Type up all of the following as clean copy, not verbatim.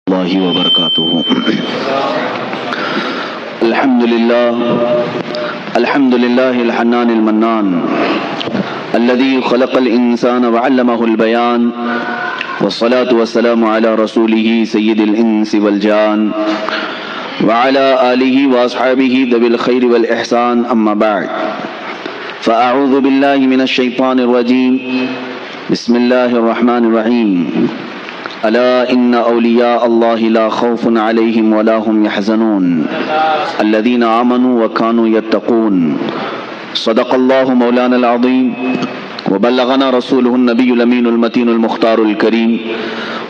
اللہ وبرکاتہ۔ الحمد للہ الحنان المنان الذي خلق الانسان وعلمه البيان والصلاة والسلام على رسوله سید الانس والجان وعلى آلہ واصحابہ ذوی الخیر والاحسان، اما بعد فاعوذ باللہ من الشیطان الرجیم، بسم اللہ الرحمن الرحیم۔ الا ان اولیاء اللہ لا خوف علیہم ولا هم يحزنون الذین آمنوا وكانوا يتقون۔ صدق اللہ مولانا العظیم وبلغنا رسوله النبی الامین المتین المختار الکریم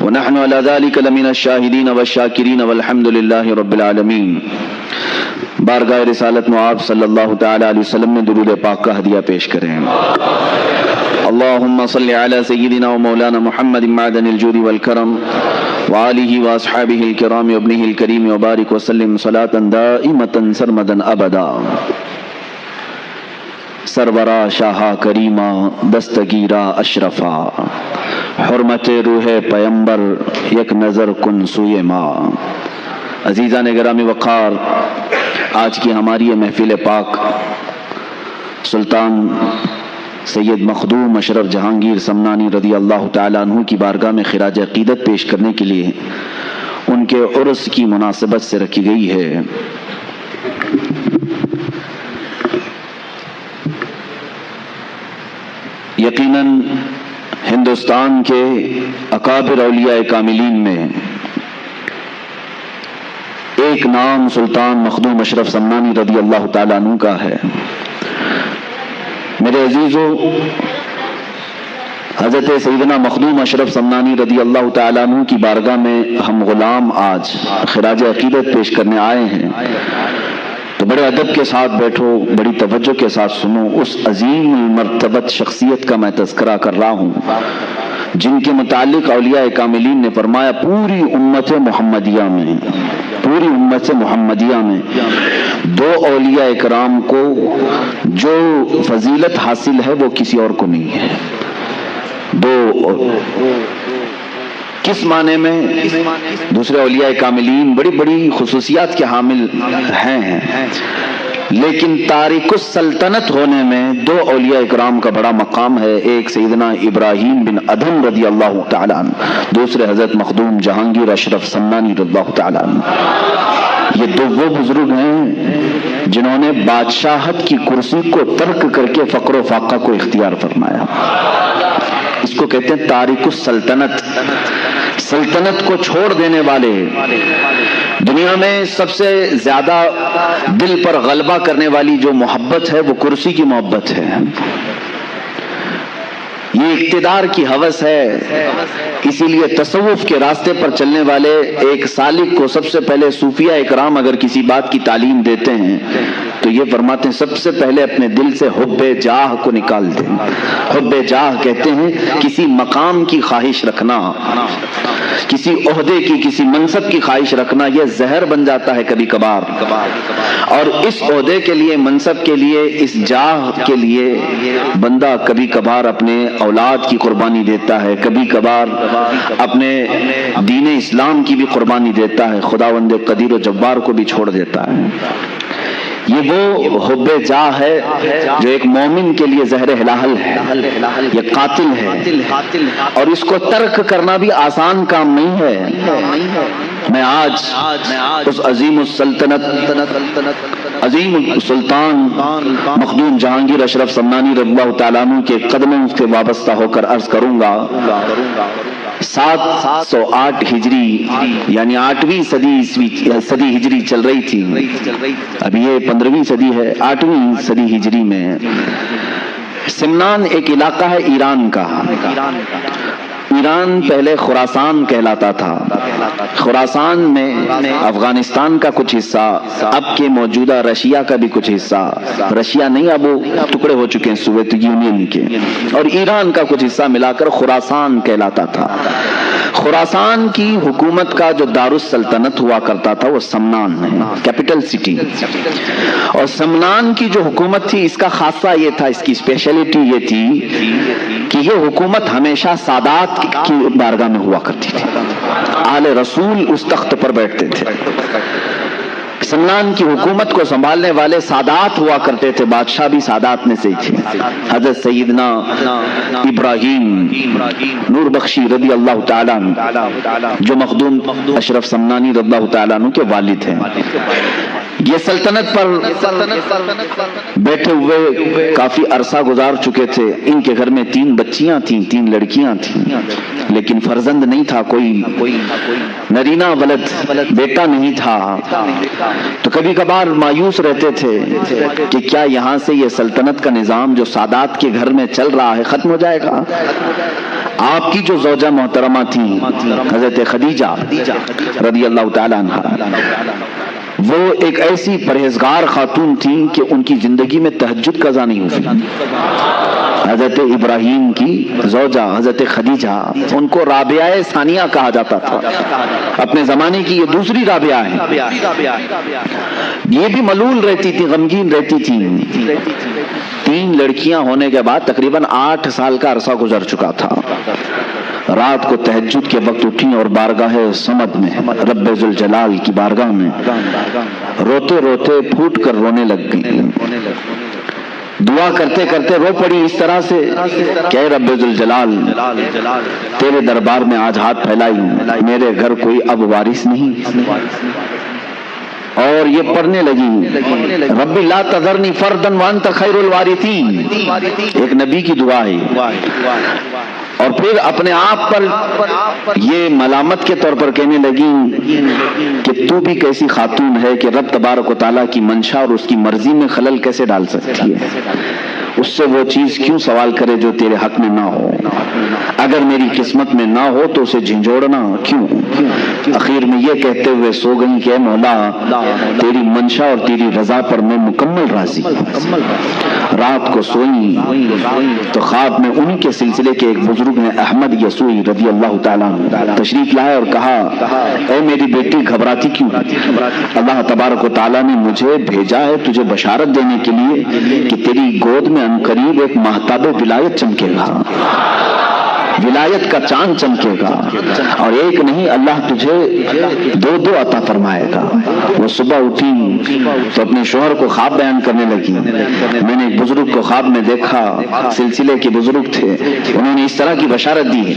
ونحن على ذلك لمن الشاہدین والشاکرین والحمد للہ رب العالمین۔ بارگاہ رسالت معاب صلی اللہ تعالی علیہ وسلم میں درود پاک کا ہدیہ پیش کریں۔ اللہم صلی علی سیدنا و مولانا محمد معدن الجود والکرم وآلہ واصحابہ الکرام وابنہ الکریم وبارک وسلم صلاة دائمتا سرمدا ابدا۔ سرورا شاہا کریمہ دستگیرہ اشرفا، حرمت روح پیمبر یک نظر کن سوئے ماں۔ عزیزان گرامی وقار، آج کی ہماری یہ محفل پاک سلطان سید مخدوم اشرف جہانگیر سمنانی رضی اللہ تعالیٰ عنہ کی بارگاہ میں خراج عقیدت پیش کرنے کے لیے ان کے عرس کی مناسبت سے رکھی گئی ہے۔ یقیناً ہندوستان کے اکابر اولیاء کاملین میں ایک نام سلطان مخدوم اشرف سمنانی رضی اللہ تعالیٰ عنہ کا ہے۔ میرے عزیزو، حضرت سیدنا مخدوم اشرف سمنانی رضی اللہ تعالیٰ عنہ کی بارگاہ میں ہم غلام آج خراج عقیدت پیش کرنے آئے ہیں، تو بڑے ادب کے ساتھ بیٹھو، بڑی توجہ کے ساتھ سنو۔ اس عظیم المرتبت شخصیت کا میں تذکرہ کر رہا ہوں جن کے متعلق اولیاء کاملین نے فرمایا پوری امت محمدیہ میں دو اولیاء کرام کو جو فضیلت حاصل ہے وہ کسی اور کو نہیں ہے۔ کس معنی میں؟ دوسرے اولیاء کاملین بڑی بڑی خصوصیات کے حامل ہیں، لیکن تارک السلطنت ہونے میں دو اولیاء اکرام کا بڑا مقام ہے۔ ایک سیدنا ابراہیم بن ادھم رضی اللہ تعالیٰ عنہ، دوسرے حضرت مخدوم جہانگیر اشرف سمنانی رضی اللہ تعالیٰ عنہ۔ یہ دو وہ بزرگ ہیں جنہوں نے بادشاہت کی کرسی کو ترک کر کے فقر و فاقہ کو اختیار فرمایا۔ اس کو کہتے ہیں تارک السلطنت، سلطنت کو چھوڑ دینے والے۔ دنیا میں سب سے زیادہ دل پر غلبہ کرنے والی جو محبت ہے وہ کرسی کی محبت ہے، یہ اقتدار کی ہوس ہے۔ اسی لیے تصوف کے راستے پر چلنے والے ایک سالک کو سب سے پہلے صوفیہ اکرام اگر کسی بات کی تعلیم دیتے ہیں تو یہ فرماتے ہیں سب سے پہلے اپنے دل سے حب جاہ کو نکال دیں۔ حب جاہ کہتے ہیں کسی مقام کی خواہش رکھنا، کسی عہدے کی، کسی منصب کی خواہش رکھنا، یہ زہر بن جاتا ہے کبھی کبھار، اور اس عہدے کے لیے، منصب کے لیے، اس جاہ کے لیے بندہ کبھی کبھار اپنے اولاد کی قربانی دیتا ہے، کبھی کبھار اپنے دین اسلام کی بھی قربانی دیتا ہے، خداوند قدیر و جبار کو بھی چھوڑ دیتا ہے۔ یہ وہ حب جاہ ہے جو ایک مومن کے لیے زہر ہلاہل ہے، یہ قاتل ہے، اور اس کو ترک کرنا بھی آسان کام نہیں ہے۔ میں آج اس عظیم السلطنت، عظیم السلطان مخدوم جہانگیر اشرف سمنانی رضی اللہ تعالیٰ عنہ کے قدموں سے وابستہ ہو کر عرض کروں گا 708 ہجری یعنی 8ویں صدی ہجری چل رہی تھی، ابھی یہ 15ویں صدی ہے، 8ویں صدی ہجری میں سمنان ایک علاقہ ہے ایران کا۔ ایران پہلے خراسان کہلاتا تھا۔ خراسان میں افغانستان کا کچھ حصہ، اب کے موجودہ رشیا کا بھی کچھ حصہ، رشیا نہیں اب وہ ٹکڑے ہو چکے ہیں سوویت یونین کے، اور ایران کا کچھ حصہ ملا کر خراسان کہلاتا تھا۔ خراسان کی حکومت کا جو دارالسلطنت ہوا کرتا تھا وہ سمنان ہے، کیپٹل سٹی، اور سمنان کی جو حکومت تھی اس کا خاصہ یہ تھا، اس کی اسپیشلٹی یہ تھی کہ یہ حکومت ہمیشہ سادات کی بارگاہ میں ہوا کرتی تھی، آل رسول اس تخت پر بیٹھتے تھے۔ سمنان کی حکومت کو سنبھالنے والے سادات ہوا کرتے تھے، بادشاہ بھی سادات میں سے ہی تھے۔ حضرت سیدنا ابراہیم نور بخشی رضی اللہ تعالیٰ عنہ جو مخدوم اشرف سمنانی رضی اللہ تعالیٰ عنہ کے والد ہیں، یہ سلطنت پر بیٹھے ہوئے کافی عرصہ گزار چکے تھے۔ ان کے گھر میں 3 بچیاں تھیں، 3 لڑکیاں تھیں، لیکن فرزند نہیں تھا، کوئی نرینہ ولد بیٹا نہیں تھا۔ تو کبھی کبھار مایوس رہتے تھے کہ کیا یہاں سے یہ سلطنت کا نظام جو سادات کے گھر میں چل رہا ہے ختم ہو جائے گا۔ آپ کی جو زوجہ محترمہ تھیں حضرت خدیجہ رضی اللہ تعالیٰ عنہ، وہ ایک ایسی پرہیزگار خاتون تھیں کہ ان کی زندگی میں تہجد قضا نہیں ہوئی۔ حضرت ابراہیم کی زوجہ حضرت خدیجہ، ان کو رابعہ ثانیہ کہا جاتا تھا، اپنے زمانے کی یہ دوسری رابعہ ہے۔ یہ بھی ملول رہتی تھی، غمگین رہتی تھی۔ 3 لڑکیاں ہونے کے بعد تقریباً 8 سال کا عرصہ گزر چکا تھا۔ رات کو تہجد کے وقت اٹھیں اور بارگاہ صمد میں، رب ذوالجلال کی بارگاہ میں روتے روتے پھوٹ کر رونے لگ گئی۔ دعا کرتے کرتے رو پڑی اس طرح سے کہ اے رب ذوالجلال، تیرے دربار میں آج ہاتھ پھیلائی ہوں، میرے گھر کوئی اب وارث نہیں۔ اور یہ پڑھنے لگی رب لا تذرنی فردا وانت خیر الوارثین، ایک نبی کی دعا ہے۔ اور پھر اپنے آپ پر یہ ملامت کے طور پر کہنے لگی کہ تو بھی کیسی خاتون ہے کہ رب تبارک و تعالیٰ کی منشا اور اس کی مرضی میں خلل کیسے ڈال سکتی ہے، اس سے وہ چیز کیوں سوال کرے جو تیرے حق میں نہ ہو، اگر میری قسمت میں نہ ہو تو اسے جھنجھوڑنا کیوں۔ اخیر میں یہ کہتے ہوئے سو گئی کہ اے مولا، تیری منشا اور تیری رضا پر میں مکمل راضی۔ رات کو سوئی تو خواب میں انہی کے سلسلے کے ایک بزرگ نے، احمد یسوعی رضی اللہ تعالیٰ عنہ، تشریف لائے اور کہا اے میری بیٹی گھبراتی کیوں؟ اللہ تبارک و تعالیٰ نے مجھے بھیجا ہے تجھے بشارت دینے کے لیے کہ تیری گود میں عنقریب ایک مہتاب ولایت چمکے گا، ولایت کا چاند چمکے گا، اور ایک نہیں اللہ تجھے 2 عطا فرمائے گا۔ وہ صبح اٹھی تو اپنے شوہر کو خواب بیان کرنے لگی، میں نے ایک بزرگ کو خواب میں دیکھا، سلسلے کے بزرگ تھے، انہوں نے اس طرح کی بشارت دی۔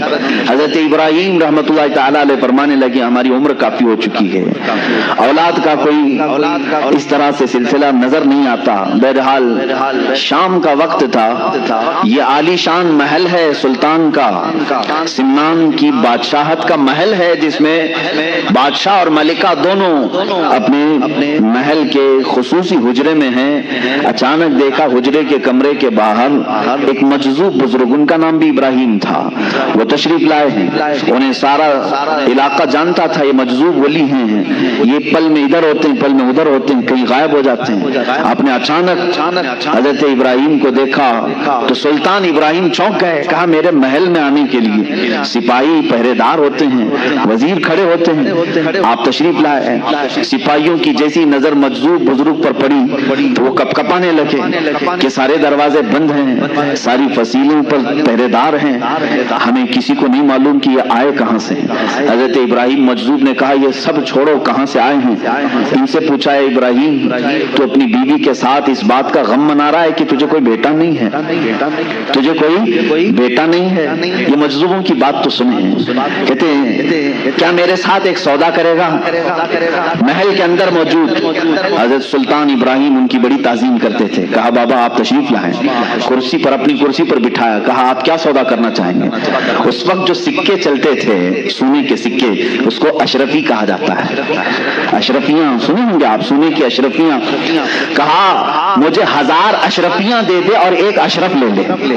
حضرت ابراہیم رحمۃ اللہ تعالیٰ علیہ فرمانے لگے ہماری عمر کافی ہو چکی ہے، اولاد کا کوئی اس طرح سے سلسلہ نظر نہیں آتا۔ بہرحال شام کا وقت تھا، یہ عالی شان محل ہے سلطان کا، سمنان کی بادشاہت کا محل ہے، جس میں بادشاہ اور ملکہ دونوں اپنے محل کے خصوصی حجرے میں ہیں۔ اچانک دیکھا حجرے کے کمرے کے باہر ایک مجذوب بزرگ، ان کا نام بھی ابراہیم تھا، وہ تشریف لائے ہیں۔ انہیں سارا علاقہ جانتا تھا یہ مجذوب ولی ہیں، یہ پل میں ادھر ہوتے ہیں، پل میں ادھر ہوتے ہیں، کہیں غائب ہو جاتے ہیں۔ آپ نے اچانک حضرت ابراہیم کو دیکھا تو سلطان ابراہیم چونک گئے، کہا میرے محل میں آنے کے لیے سپاہی پہرے دار ہوتے ہیں، وزیر کھڑے ہوتے ہیں، آپ تشریف لائے۔ سپاہیوں کی جیسی نظر مجذوب بزرگ پر پڑی تو وہ کپ کپانے لگے کہ سارے دروازے بند ہیں، ساری فصیلوں پر پہرے دار ہیں، ہمیں کسی کو نہیں معلوم کہ یہ آئے کہاں سے۔ حضرت ابراہیم مجذوب نے کہا یہ سب چھوڑو، کہاں سے آئے ہیں؟ ان سے پوچھا ہے ابراہیم تو اپنی بیوی کے ساتھ اس بات کا غم منا رہا ہے کہ تجھے کوئی بیٹا نہیں ہے، تجھے کوئی بیٹا نہیں ہے۔ یہ مجذوبوں کی بات تو سنیں، کہتے ہیں کیا میرے ساتھ ایک سودا کرے گا؟ محل کے اندر موجود حضرت سلطان ابراہیم ان کی بڑی تعظیم کرتے تھے، کہا بابا آپ تشریف لائیں، کرسی پر اپنی کرسی پر بٹھایا، کہا آپ کیا سودا کرنا چاہیں گے؟ اس وقت جو سکے چلتے تھے سونے کے سکے، اس کو اشرفی کہا جاتا ہے، اشرفیاں سنے ہوں گے آپ، سونے کی اشرفیاں۔ کہا مجھے 1000 اشرفیاں دے دے اور 1 اشرف لے لے۔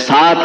7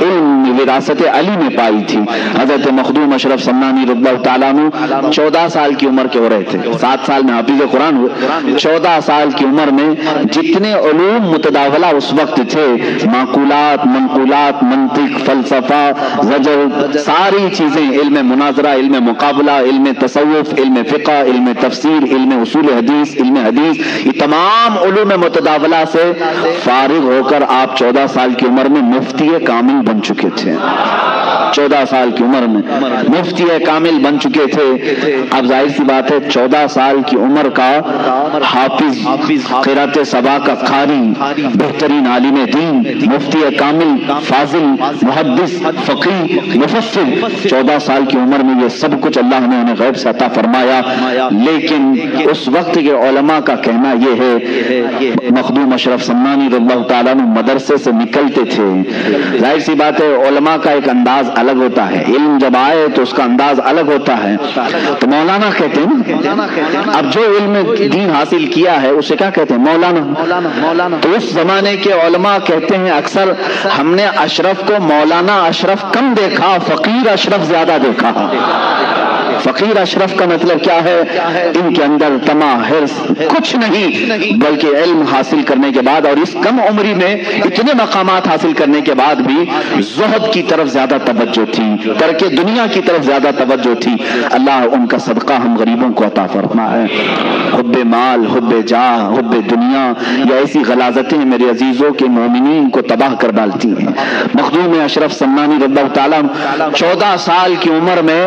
علم وراثت علی میں پائی تھی۔ حضرت مخدوم اشرف سمنانی رضی اللہ تعالیٰ عنہ 14 سال کی عمر کے ہو رہے تھے، 7 سال میں حافظ قرآن ہوئے، 14 سال کی عمر میں جتنے علوم متداولہ اس وقت تھے، معقولات، منقولات، منطق، فلسفہ، زجر، ساری چیزیں، علم مناظرہ، علم مقابلہ، علم تصوف، علم فقہ، علم تفسیر، علم اصول حدیث، علم حدیث، یہ تمام علوم متداولہ سے فارغ ہو کر آپ 14 سال کی عمر میں مفتی کامل بن چکے تھے۔ 14 سال کی عمر میں مفتی کامل بن چکے تھے۔ اب ظاہر سی بات ہے 14 سال کی عمر کا حافظ، قرات سبا کا قاری، بہترین عالم دین، مفتی کامل، فاضل، محدث، فقیہ، مفسر، 14 سال کی عمر میں یہ سب کچھ اللہ نے انہیں غیب سے عطا فرمایا۔ لیکن اس وقت کے علماء کا کہنا یہ ہے، مخدوم اشرف سمنانی رضی اللہ تعالیٰ عنہ مدرسے سے نکلتے تھے، ظاہر سی بات ہے علماء کا ایک انداز الگ ہوتا ہے، علم جب آئے تو اس کا انداز الگ ہوتا ہے، تو مولانا کہتے ہیں، اب جو علم دین حاصل کیا ہے اسے کیا کہتے ہیں؟ مولانا۔ تو اس زمانے کے علماء کہتے ہیں اکثر ہم نے اشرف کو مولانا اشرف کم دیکھا، فقیر اشرف زیادہ دیکھا۔ فقیر اشرف کا مطلب کیا ہے؟ ان کے اندر طمع، حرص کچھ نہیں، بلکہ علم حاصل کرنے کے بعد اور اس کم عمری میں اتنے مقامات حاصل کرنے کے بعد بھی زہد کی طرف زیادہ توجہ تھی، ترک دنیا کی طرف زیادہ توجہ تھی۔ اللہ ان کا صدقہ ہم غریبوں کو عطا فرمائے۔ حب مال، حب جاہ، حب دنیا، یہ ایسی غلاظتیں میرے عزیزوں کے مومنین کو تباہ کر ڈالتی ہیں۔ مخدوم اشرف سمنانی رضی اللہ تعالیٰ 14 سال کی عمر میں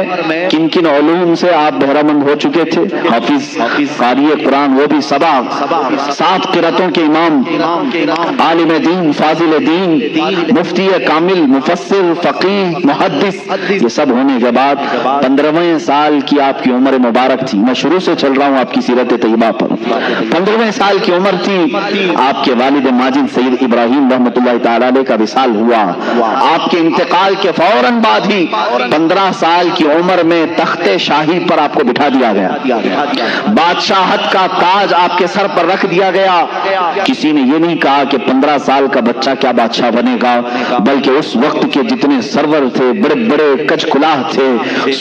کن کن علوم سے آپ بہرہ مند ہو چکے تھے؟ حافظ، قاری قرآن، وہ بھی 7 قرأتوں کے امام، عالم دین، فاضل دین، مفتی کامل، مفسر، فقیہ، محدث، یہ سب ہونے کے بعد 15ویں سال کی آپ کی عمر مبارک تھی۔ میں شروع سے چل رہا ہوں آپ کی سیرت طیبہ پر۔ 15ویں سال کی عمر تھی، آپ کے والد ماجد سید ابراہیم رحمۃ اللہ تعالی علیہ کا وصال ہوا۔ آپ کے انتقال کے فوراً بعد ہی 15 سال کی عمر میں تخت شاہی پر آپ کو بٹھا دیا گیا، بادشاہت کا تاج آپ کے سر پر رکھ دیا گیا۔ کسی نے یہ نہیں کہا کہ 15 سال کا بچہ کیا بادشاہ بنے گا، بلکہ اس وقت کے جتنے سرور تھے، بڑے بڑے کچ کلاہ تھے،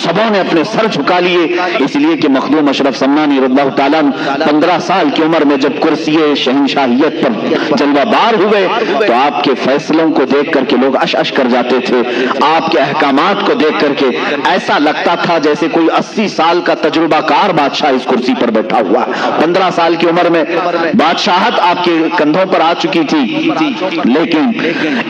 سبوں نے اپنے سر جھکا لیے، اس لیے کہ مخدوم اشرف سمنانی رضی اللہ تعالیٰ 15 سال کی عمر میں جب کرسی شہنشاہیت پر جلوہ بار ہوئے تو آپ کے فیصلوں کو دیکھ کر کے لوگ اش اش کر جاتے تھے، آپ کے احکامات کو دیکھ کر کے ایسا لگتا تھا جیسے کوئی 80 سال کا تجربہ کار بادشاہ اس کرسی پر بیٹھا ہوا۔ 15 سال کی عمر میں بادشاہت آپ کے کندھوں پر آ چکی تھی، لیکن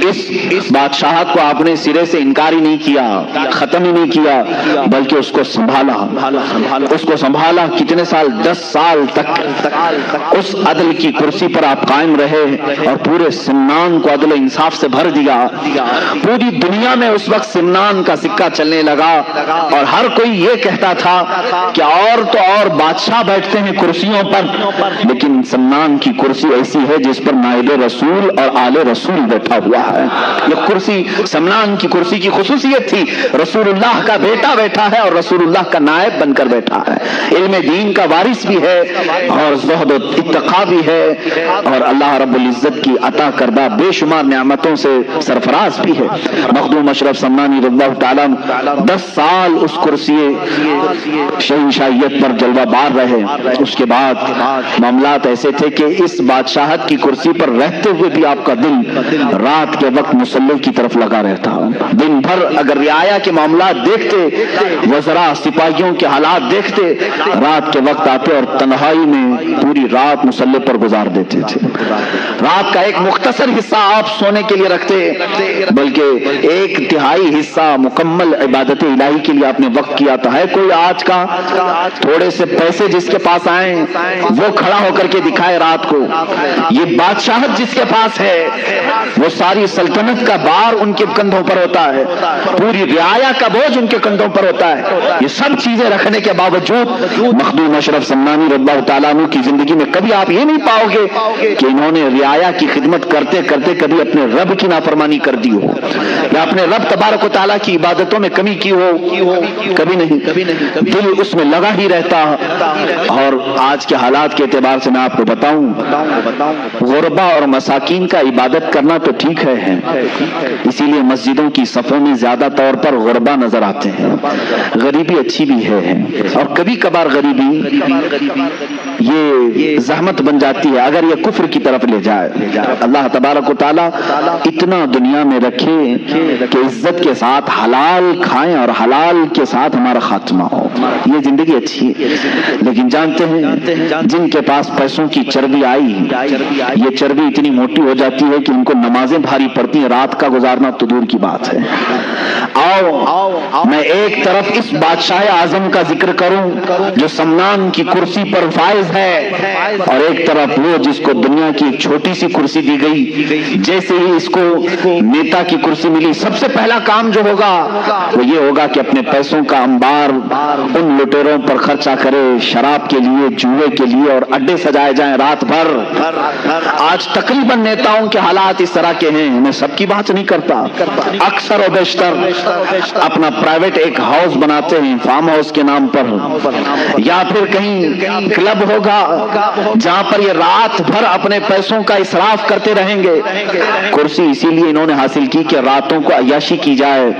اس بادشاہت کو آپ نے سرے سے انکار ہی نہیں کیا، ختم ہی نہیں کیا، بلکہ اس کو سنبھالا۔ کتنے سال؟ 10 سال تک اس عدل کی کرسی پر آپ قائم رہے اور پورے سمنان کو عدل و انصاف سے بھر دیا۔ پوری دنیا میں اس وقت سمنان کا سکہ چلنے لگا اور ہر کوئی یہ کہتا تھا کہ اور تو اور بادشاہ بیٹھتے ہیں کرسیوں پر، لیکن سمنان کی کرسی ایسی ہے جس پر نائب رسول اور آل رسول بیٹھا ہوا ہے۔ یہ کرسی سمنان کی کرسی کی خصوصیت تھی، رسول اللہ کا بیٹا بیٹھا ہے اور رسول اللہ کا نائب بن کر بیٹھا ہے، علم دین کا وارث بھی ہے اور زہد و اتقا بھی ہے اور اللہ رب العزت کی عطا کردہ بے شمار نعمتوں سے سرفراز بھی ہے۔ مخدوم اشرف سمنانی رضی اللہ تعالیٰ 10 سال اس کرسی شہنشاہیت پر جلوہ بار رہے۔ اس کے بعد معاملات ایسے تھے کہ اس بادشاہت کی کرسی پر رہتے ہوئے بھی آپ کا دل رات کے وقت مصلی کی طرف لگا رہتا، دن بھر اگر رعایا کے معاملات دیکھتے، وزراء سپاہیوں کے حالات دیکھتے، رات کے وقت آتے اور تنہائی میں پوری رات مصلی پر گزار دیتے تھے۔ رات کا ایک مختصر حصہ آپ سونے کے لیے رکھتے، بلکہ 1/3 حصہ مکمل عبادت الہی کے لیے آپ نے وقت کیا تھا۔ ہے کوئی آج کا تھوڑے سے پیسے جس کے پاس آئیں وہ کھڑا ہو کر کے دکھائے رات کو؟ یہ بادشاہت جس کے پاس ہے وہ ساری سلطنت کا بار ان کے کندھوں پر ہوتا ہے، پوری رعایا کا بوجھ ان کے کندھوں پر ہوتا ہے۔ یہ سب چیزیں رکھنے کے باوجود مخدوم اشرف سمنانی رضی اللہ تعالیٰ عنہ کی زندگی میں کبھی آپ یہ نہیں پاؤ گے کہ انہوں نے رعایا کی خدمت کرتے کرتے کبھی اپنے رب کی نافرمانی کر دی ہو یا اپنے رب تبارک و تعالیٰ کی عبادتوں میں کمی کی ہو، کبھی نہیں۔ دل اس میں لگا ہی رہتا. اور آج کے حالات کے اعتبار سے میں آپ کو بتاؤں, غربا اور مساکین کا عبادت کرنا تو ٹھیک ہے, اسی لیے مسجدوں کی صفوں میں زیادہ طور پر غربا نظر آتے ہیں. غریبی اچھی بھی ہے, اور کبھی کبھار غریبی یہ زحمت بن جاتی ہے اگر یہ کفر کی طرف لے جائے. اللہ تبارک و تعالیٰ اتنا دنیا میں رکھے کہ عزت کے ساتھ حلال کھائیں اور حلال کے ساتھ ہمارا خاتمہ ہو, یہ زندگی اچھی ہے. لیکن جانتے ہیں جن کے پاس پیسوں کی چربی آئی, یہ چربی اتنی موٹی ہو جاتی ہے کہ ان کو نمازیں بھاری پڑتی ہیں, رات کا گزارنا تو دور کی بات ہے. آؤ میں ایک طرف اس بادشاہ اعظم کا ذکر کروں جو سمنان کی کرسی پر فائز ہے, اور ایک طرف وہ جس کو دنیا کی ایک چھوٹی سی کرسی دی گئی. جیسے ہی اس کو نیتا کی کرسی ملی, سب سے پہلا کام جو ہوگا وہ یہ ہوگا کہ اپنے پیسوں کا انبار ان لٹیروں پر خرچہ کرے, شراب کے لیے, جوئے کے لیے, اور اڈے سجائے جائیں رات بھر. آج تقریباً نیتاؤں کے حالات اس طرح کے ہیں, میں سب کی بات نہیں کرتا, اکثر و بیشتر اپنا پرائیویٹ ایک ہاؤس بناتے ہیں فارم ہاؤس کے نام پر, یا پھر کہیں کلب ہوگا جہاں پر یہ رات بھر اپنے پیسوں کا اسراف کرتے رہیں گے. کرسی اسی لیے انہوں نے حاصل کی کہ راتوں کو عیاشی کی جائے,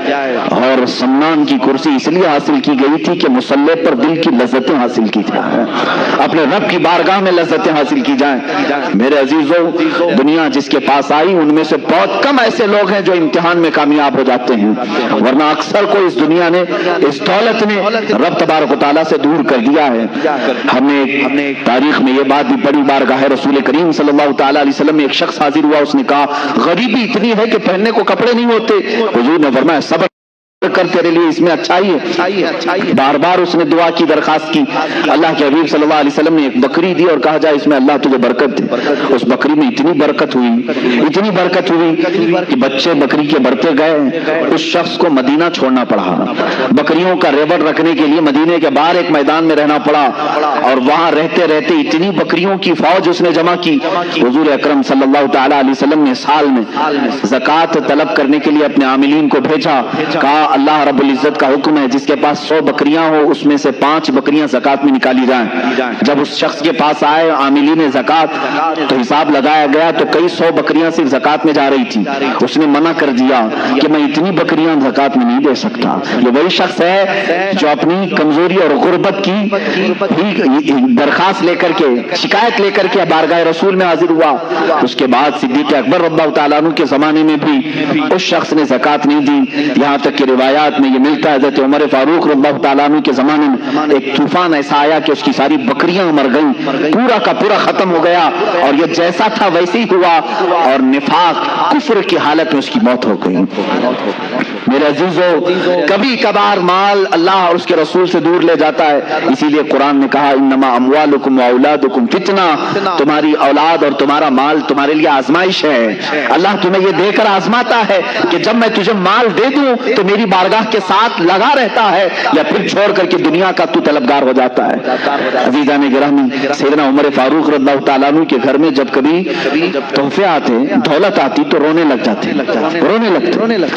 اور سمنان کی کرسی اس لیے حاصل کی گئی تھی کہ مصلی پر دل کی لذتیں حاصل کی جائیں, اپنے رب کی بارگاہ میں لذتیں حاصل کی جائیں. میرے عزیزوں, دنیا جس کے پاس آئی ان میں سے بہت کم ایسے لوگ ہیں جو امتحان میں کامیاب ہو جاتے ہیں, ورنہ اکثر کو اس دنیا نے, اس دولت نے رب تبارک و تعالیٰ سے دور کر دیا ہے. ہم نے تاریخ میں یہ بات بھی پڑھی, بارگاہ رسول کریم صلی اللہ تعالیٰ علیہ وسلم میں ایک شخص حاضر ہوا, اس نے کہا غریبی اتنی ہے کہ پہننے کو کپڑے نہیں ہوتے. حضور نے فرمایا صبر کر, تیرے لیے اس میں اچھائی ہے. بار بار اس نے دعا کی, درخواست کی. اللہ کے حبیب صلی اللہ علیہ وسلم نے ایک بکری دی اور کہا جائے اس میں اللہ تجھے برکت دے. اس بکری میں اتنی برکت ہوئی کہ بچے بکری کے بڑھتے گئے. اس شخص کو مدینہ چھوڑنا پڑا, بکریوں کا ریوڑ رکھنے کے لیے مدینے کے باہر ایک میدان میں رہنا پڑا, اور وہاں رہتے رہتے اتنی بکریوں کی فوج اس نے جمع کی. حضور اکرم صلی اللہ تعالی علیہ وسلم نے سال میں زکوٰۃ طلب کرنے کے لیے اپنے عاملین کو بھیجا, کہا اللہ رب العزت کا حکم ہے جس کے پاس 100 بکریاں ہو اس میں سے 5 بکریاں زکوٰۃ میں نکالی جائیں. جب اس شخص کے پاس آئے عاملین زکوٰۃ تو حساب لگایا گیا تو کئی 100 بکریاں صرف زکوٰۃ میں جا رہی تھی. اس نے منع کر دیا کہ میں اتنی بکریاں زکوٰۃ میں نہیں دے سکتا. یہ وہی شخص ہے جو اپنی کمزوری اور غربت کی درخواست لے کر کے, شکایت لے کر کے بارگاہ رسول میں حاضر ہوا. اس کے بعد صدیق اکبر رضی اللہ تعالیٰ عنہ کے زمانے میں بھی اس شخص نے زکوٰۃ نہیں دی, یہاں تک کہ روایات میں یہ ملتا ہے حضرت عمر فاروق رضی اللہ تعالیٰ عنہ کے زمانے میں ایک طوفان ایسا آیا کہ اس کی ساری بکریاں مر گئیں, پورا کا پورا ختم ہو گیا, اور یہ جیسا تھا ویسے ہی ہوا, اور نفاق کفر کی حالت میں اس کی موت ہو گئی. میرے عزیزو, کبھی کبھار مال اللہ اور اس کے رسول سے دور لے جاتا ہے, اسی لیے قرآن نے کہا انما اموالکم واولادکم فتنہ, تمہاری اولاد اور تمہارا مال تمہارے لیے آزمائش ہے. اللہ تمہیں یہ دے کر آزماتا ہے کہ جب میں تجھے مال دے دوں تو میری بارگاہ کے ساتھ لگا رہتا ہے, یا پھر چھوڑ کر کے دنیا کا تو طلبگار ہو جاتا ہے. عزیزان گرامی, سیدنا عمر فاروق رضی اللہ تعالیٰ عنہ کے گھر میں جب کبھی تحفے آتے, دولت آتی تو رونے لگ جاتے.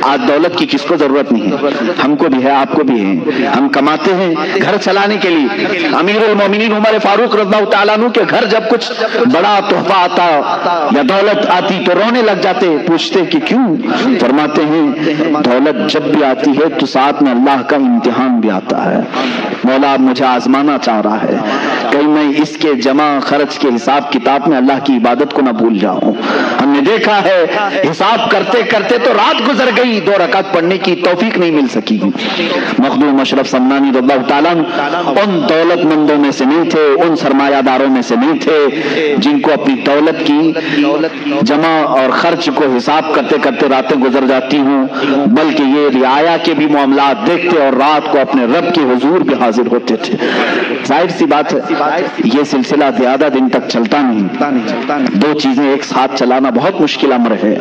آج دولت کی کس کو ضرورت نہیں ہے, ہم کو بھی ہے, آپ کو بھی ہے. ہم کماتے ہیں گھر چلانے کے لیے. امیر المومنین عمر فاروق رضی اللہ تعالیٰ عنہ کے گھر جب کچھ بڑا تحفہ آتا یا دولت آتی تو رونے لگ جاتے. پوچھتے کہ کیوں؟ فرماتے ہیں دولت جب بھی آتی ہے تو ساتھ میں اللہ کا امتحان بھی آتا ہے. مولا مجھے آزمانا چاہ رہا ہے, کہیں میں اس کے جمع خرچ کے حساب کتاب میں اللہ کی عبادت کو نہ بھول جاؤں. ہم نے دیکھا ہے حساب کرتے کرتے تو رات گزر گئی, 2 رکعت پڑھنے کی توفیق نہیں مل سکی. مخدوم اشرف سمنانی رضی اللہ تعالیٰ ان دولت مندوں میں سے نہیں تھے, ان سرمایہ داروں میں سے نہیں تھے جن کو اپنی دولت کی جمع اور خرچ کو حساب کرتے کرتے راتیں گزر جاتی ہوں, بلکہ یہ رعایا کے بھی معاملات دیکھتے اور رات کو اپنے رب کے حضور بھی حاضر ہوتے تھے. ظاہر سی بات ہے یہ سلسلہ زیادہ دن تک چلتا نہیں. 2 چیزیں ایک ساتھ چلانا بہت مشکل امر ہے.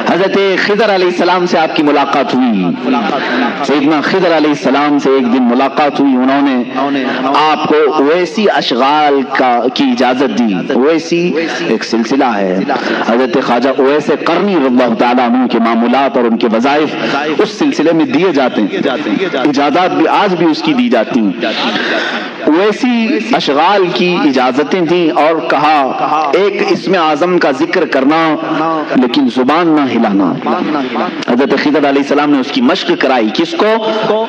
حضرت خضر علیہ السلام سے آپ کی ملاقات ملاقات ہوئی، سیدنا خضر علیہ السلام سے ایک دن ملاقات ہوئی، انہوں نے آپ کو ویسی اشغال کی اجازت دی، ویسی ایک سلسلہ ہے حضرت خواجہ اویس قرنی رضی اللہ تعالیٰ عنہ کے معمولات اور ان کے وظائف اس سلسلے میں دیے جاتے ہیں، اجازت بھی آج بھی اس کی دی جاتی ہیں۔ ویسی اشغال کی اجازتیں دیں اور کہا ایک اسم اعظم کا ذکر کرنا لیکن زبان نہ ہلانا۔ حضرت خضر علیہ السلام نے اس کی مشق کرائی، کس کو؟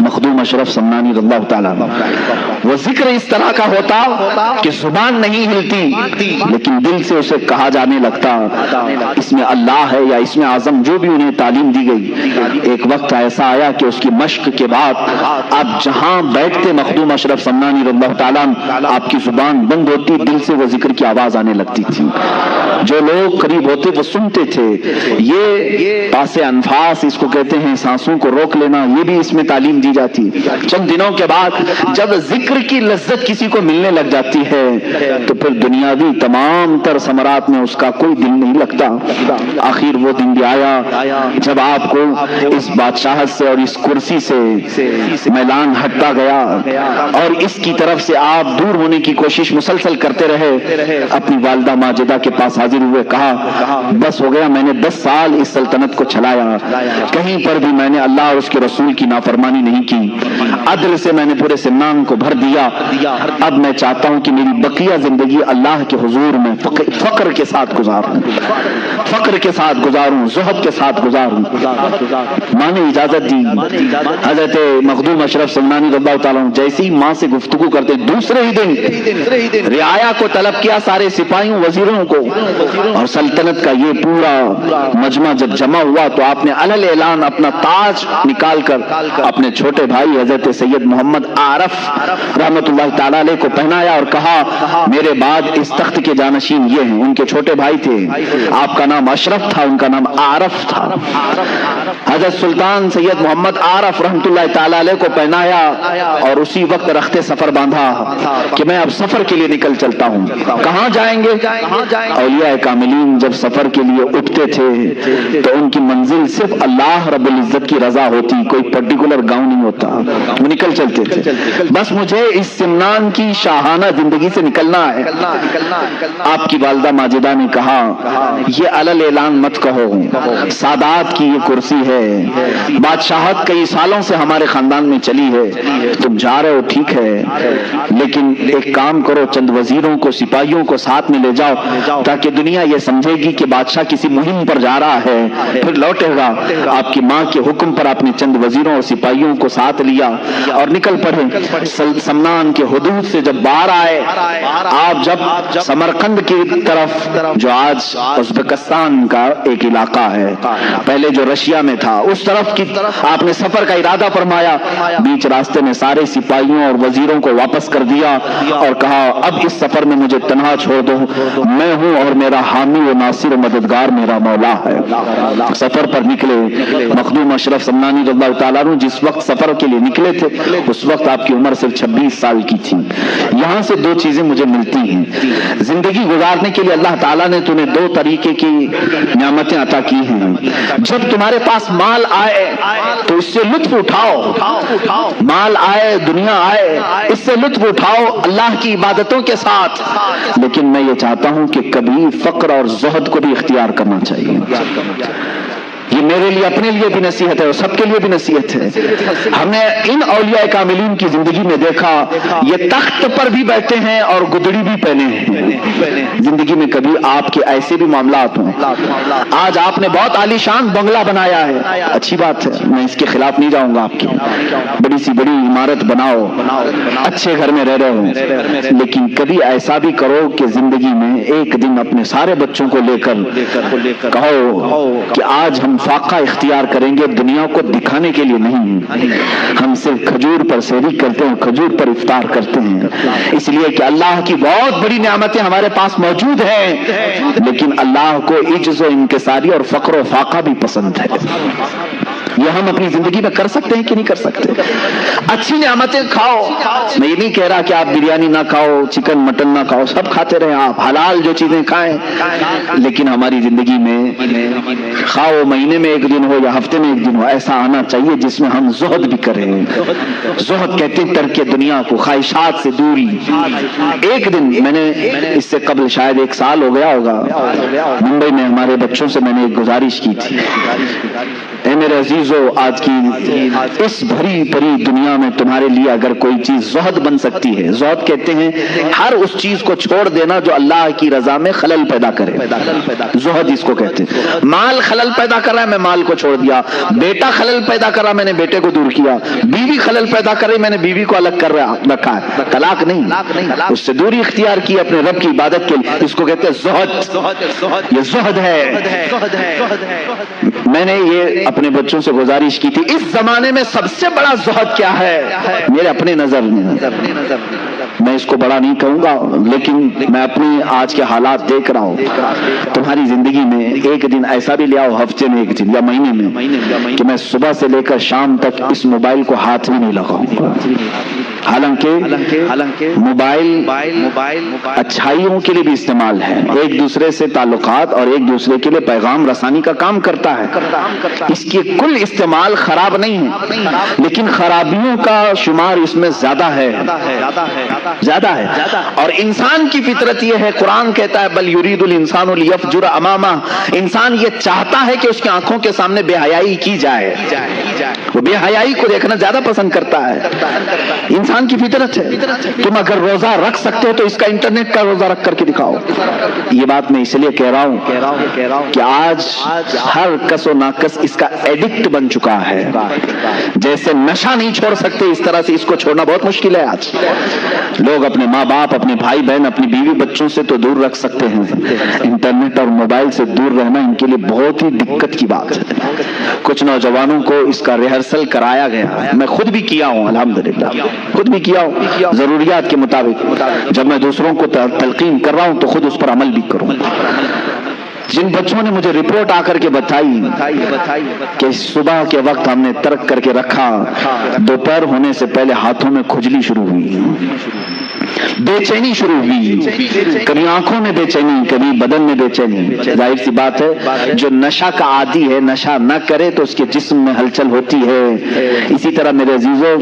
مخدوم اشرف سمنانی رضی اللہ تعالیٰ عنہ۔ وہ ذکر اس طرح کا ہوتا کہ زبان نہیں ہلتی لیکن دل سے اسے کہا جانے لگتا اس میں اللہ ہے یا اس میں اعظم جو بھی انہیں تعلیم دی گئی۔ ایک وقت ایسا آیا کہ اس کی مشق کے بعد آپ جہاں بیٹھتے مخدوم اشرف سمنانی رضی اللہ تعالیٰ عنہ، آپ کی زبان بند ہوتی، دل سے وہ ذکر کی آواز آنے لگتی تھی، جو لوگ قریب ہوتے وہ سنتے تھے۔ یہ پاس انفاس اس کو کہتے ہیں، سانسوں کو روک لینا، یہ بھی اس میں تعلیم دی جاتی۔ چند دنوں کے بعد جب ذکر کی لذت کسی کو ملنے لگ جاتی ہے تو پھر دنیاوی تمام تر ثمرات میں اس کا کوئی دل نہیں لگتا۔ آخر وہ دن بھی آیا جب آپ کو اس بادشاہت سے اور اس کرسی سے میلان ہٹتا گیا اور اس کی طرف سے آپ دور ہونے کی کوشش مسلسل کرتے رہے۔ اپنی والدہ ماجدہ کے پاس حاضر ہوئے، کہا بس ہو گیا، میں نے 10 سال اس سلطنت کو چلایا، کہیں پر بھی میں نے اللہ اور اس کے رسول کی نافرمانی نہیں کی، عدل سے میں نے پورے سمنان کو بھر دیا۔ اب میں چاہتا ہوں کہ میری بقیہ زندگی اللہ کے حضور میں فقر کے ساتھ گزاروں، فقر کے ساتھ گزاروں، زہد کے ساتھ گزاروں۔ ماں نے اجازت دی۔ حضرت مخدوم اشرف سمنانی رضی اللہ تعالیٰ عنہ جیسی ماں سے گفتگو کرتے، دوسرے ہی دن رعایا کو طلب کیا، سارے سپاہیوں وزیروں کو، اور سلطنت کا یہ پورا مجمع جب جمع ہوا تو آپ نے علل اعلان اپنا تاج نکال کر اپنے چھوٹے بھائی حضرت سید محمد عارف رحمت اللہ تعالی علیہ کو پہنایا اور کہا میرے بعد اس تخت کے جانشین یہ ہیں۔ ان کے چھوٹے بھائی تھے، آپ کا نام اشرف تھا، ان کا نام عارف تھا۔ حضرت سلطان سید محمد عارف رحمت اللہ تعالی علیہ کو پہنایا اور اسی وقت رخت سفر باندھا کہ میں اب سفر کے لیے نکل چلتا ہوں۔ کہاں جائیں گے؟ اولیاء کاملین جب سفر کے لیے اٹھتے تھے تو ان کی منزل صرف اللہ رب العزت کی رضا ہوتی، کوئی پرٹیکولر گاؤں نہیں ہوتا، وہ نکل چلتے تھے، بس مجھے اس سمنان کی شاہانہ زندگی سے نکلنا ہے۔ آپ کی والدہ ماجدہ نے کہا یہ علل اعلان مت کہو، سادات کی یہ کرسی ہے، بادشاہت کئی سالوں سے ہمارے خاندان میں چلی ہے، تم جا رہے ہو ٹھیک ہے، لیکن ایک کام کرو، چند وزیروں کو سپاہیوں کو ساتھ میں لے جاؤ تاکہ دنیا یہ سمجھے گی کہ بادشاہ کسی مہم پر جا رہا ہے، پھر لوٹے گا۔ آپ کی ماں کے حکم پر آپ نے چند وزیروں اور سپاہیوں کو ساتھ لیا اور نکل پڑے۔ سمنان کے حدود سے جب باہر آئے، آپ جب سمرقند کی طرف، جو آج ازبکستان کا ایک علاقہ ہے، پہلے جو رشیا میں تھا، اس طرف کی آپ نے سفر کا ارادہ فرمایا، بیچ راستے میں سارے سپاہیوں اور وزیروں کو واپس کر دیا اور کہا اب اس سفر میں مجھے تنہا چھوڑ دو، میں ہوں اور میرا حامی و ناصر و مددگار میرا مولا ہے۔ سفر پر نکلے مخدوم اشرف سمنانی رضی اللہ تعالیٰ عنہ، جس وقت سفر کے لیے نکلے تھے اس وقت آپ کی عمر صرف 26 سال کی تھی۔ یہاں سے 2 چیزیں مجھے ملتی ہیں، زندگی گزارنے کے لیے اللہ تعالیٰ نے تمہیں 2 طریقے کی نعمتیں عطا کی ہیں۔ جب تمہارے پاس مال آئے تو اس سے لطف اٹھاؤ، مال آئے، دنیا آئے، اس سے لطف اٹھاؤ اللہ کی عبادتوں کے ساتھ، لیکن میں یہ چاہتا ہوں کہ کبھی فقر اور زہد کو بھی اختیار کرنا چاہیے۔ یہ میرے لیے، اپنے لیے بھی نصیحت ہے اور سب کے لیے بھی نصیحت ہے۔ ہم نے ان اولیاء کاملین کی زندگی میں دیکھا، یہ تخت پر بھی بیٹھے ہیں اور گدڑی بھی پہنے ہیں۔ زندگی میں کبھی آپ کے ایسے بھی معاملات ہوں۔ آج آپ نے بہت عالی شان بنگلہ بنایا ہے، اچھی بات ہے، میں اس کے خلاف نہیں جاؤں گا، آپ کی بڑی سی بڑی عمارت بناؤ، اچھے گھر میں رہ رہے ہوں، لیکن کبھی ایسا بھی کرو کہ زندگی میں ایک دن اپنے سارے بچوں کو لے کر کہو کہ آج ہم فاقہ اختیار کریں گے، دنیا کو دکھانے کے لیے نہیں، ہم صرف کھجور پر سحری کرتے ہیں، کھجور پر افطار کرتے ہیں، اس لیے کہ اللہ کی بہت بڑی نعمتیں ہمارے پاس موجود ہیں، لیکن اللہ کو عجز و انکساری اور فقر و فاقہ بھی پسند ہے۔ یہ ہم اپنی زندگی میں کر سکتے ہیں کہ نہیں کر سکتے؟ اچھی نعمتیں کھاؤ، میں یہ نہیں کہہ رہا کہ آپ بریانی نہ کھاؤ، چکن مٹن نہ کھاؤ، سب کھاتے رہیں، آپ حلال جو چیزیں کھائیں، لیکن ہماری زندگی میں کھاؤ، مہینے میں ایک دن ہو یا ہفتے میں ایک دن ہو، ایسا آنا چاہیے جس میں ہم زہد بھی کریں۔ زہد کہتے ہیں ترک دنیا کو، خواہشات سے دوری۔ ایک دن میں نے اس سے قبل شاید 1 سال ہو گیا ہوگا، ممبئی میں ہمارے بچوں سے میں نے ایک گزارش کی تھی، اے میرے عزیزو، آج کی اس بھری پری دنیا میں تمہارے لیے اگر کوئی چیز زہد بن سکتی ہے، زہد کہتے ہیں ہر اس چیز کو چھوڑ دینا جو اللہ کی رضا میں خلل پیدا کرے، زہد اس کو کہتے ہیں۔ مال خلل پیدا کر رہا ہے، میں مال کو چھوڑ دیا، بیٹا خلل پیدا کر رہا، میں نے بیٹے کو دور کیا، بیوی خلل پیدا کر رہی، میں نے بیوی کو الگ کر رکھا ہے، طلاق نہیں، اس سے دوری اختیار کی اپنے رب کی عبادت کے لیے، اس کو کہتے ہیں زہد، یہ زہد ہے۔ میں نے یہ اپنے بچوں سے گزارش کی تھی، اس زمانے میں سب سے بڑا زہد کیا ہے میرے اپنے نظر میں، میں اس کو بڑا نہیں کہوں گا، لیکن میں اپنی آج کے حالات دیکھ رہا ہوں۔ تمہاری زندگی میں ایک دن ایسا بھی لے آؤ، ہفتے میں ایک دن یا مہینے میں، کہ میں صبح سے لے کر شام تک اس موبائل کو ہاتھ بھی نہیں لگاؤں گا۔ حالانکہ موبائل اچھائیوں کے لیے بھی استعمال ہے، ایک دوسرے سے تعلقات اور ایک دوسرے کے لیے پیغام رسانی کا کام کرتا ہے، اس کے کل استعمال خراب نہیں ہے، لیکن خرابیوں کا شمار اس میں زیادہ ہے، اور انسان کی فطرت یہ ہے، قرآن کہتا ہے بل یرید الانسان لیفجر امامہ، انسان یہ چاہتا ہے کہ اس کی آنکھوں کے سامنے بے حیائی کی جائے، وہ بے حیائی کو دیکھنا زیادہ پسند کرتا ہے، انسان کی فطرت ہے۔ تم اگر روزہ رکھ سکتے ہو تو اس کا انٹرنیٹ کا روزہ رکھ کر کے دکھاؤ۔ یہ بات میں اس لیے کہہ رہا ہوں کہ آج ہر کس و ناکس اس کا ایڈکٹ بن چکا ہے، جیسے نشہ نہیں چھوڑ سکتے اس طرح سے اس کو چھوڑنا بہت مشکل ہے۔ آج لوگ اپنے ماں باپ، اپنے بھائی بہن، اپنی بیوی بچوں سے تو دور رکھ سکتے ہیں، انٹرنیٹ اور موبائل سے دور رہنا ان کے لیے بہت ہی دقت کی بات ہے۔ کچھ نوجوانوں کو اس کا ریہرسل کرایا گیا، میں خود بھی کیا ہوں، الحمدللہ خود بھی کیا ہوں، ضروریات کے مطابق جب میں دوسروں کو تلقین کر رہا ہوں تو خود اس پر عمل بھی کروں۔ جن بچوں نے مجھے رپورٹ آ کر کے بتائی کہ صبح کے وقت ہم نے ترک کر کے رکھا، دوپہر ہونے سے پہلے ہاتھوں میں کھجلی شروع ہوئی، بے چینی شروع ہوئی، کبھی آنکھوں میں بے چینی، کبھی بدن میں بے چینی۔ ظاہر سی بات ہے جو نشہ کا عادی ہے، نشہ نہ کرے تو اس کے جسم میں ہلچل ہوتی ہے۔ اسی طرح میرے عزیزو،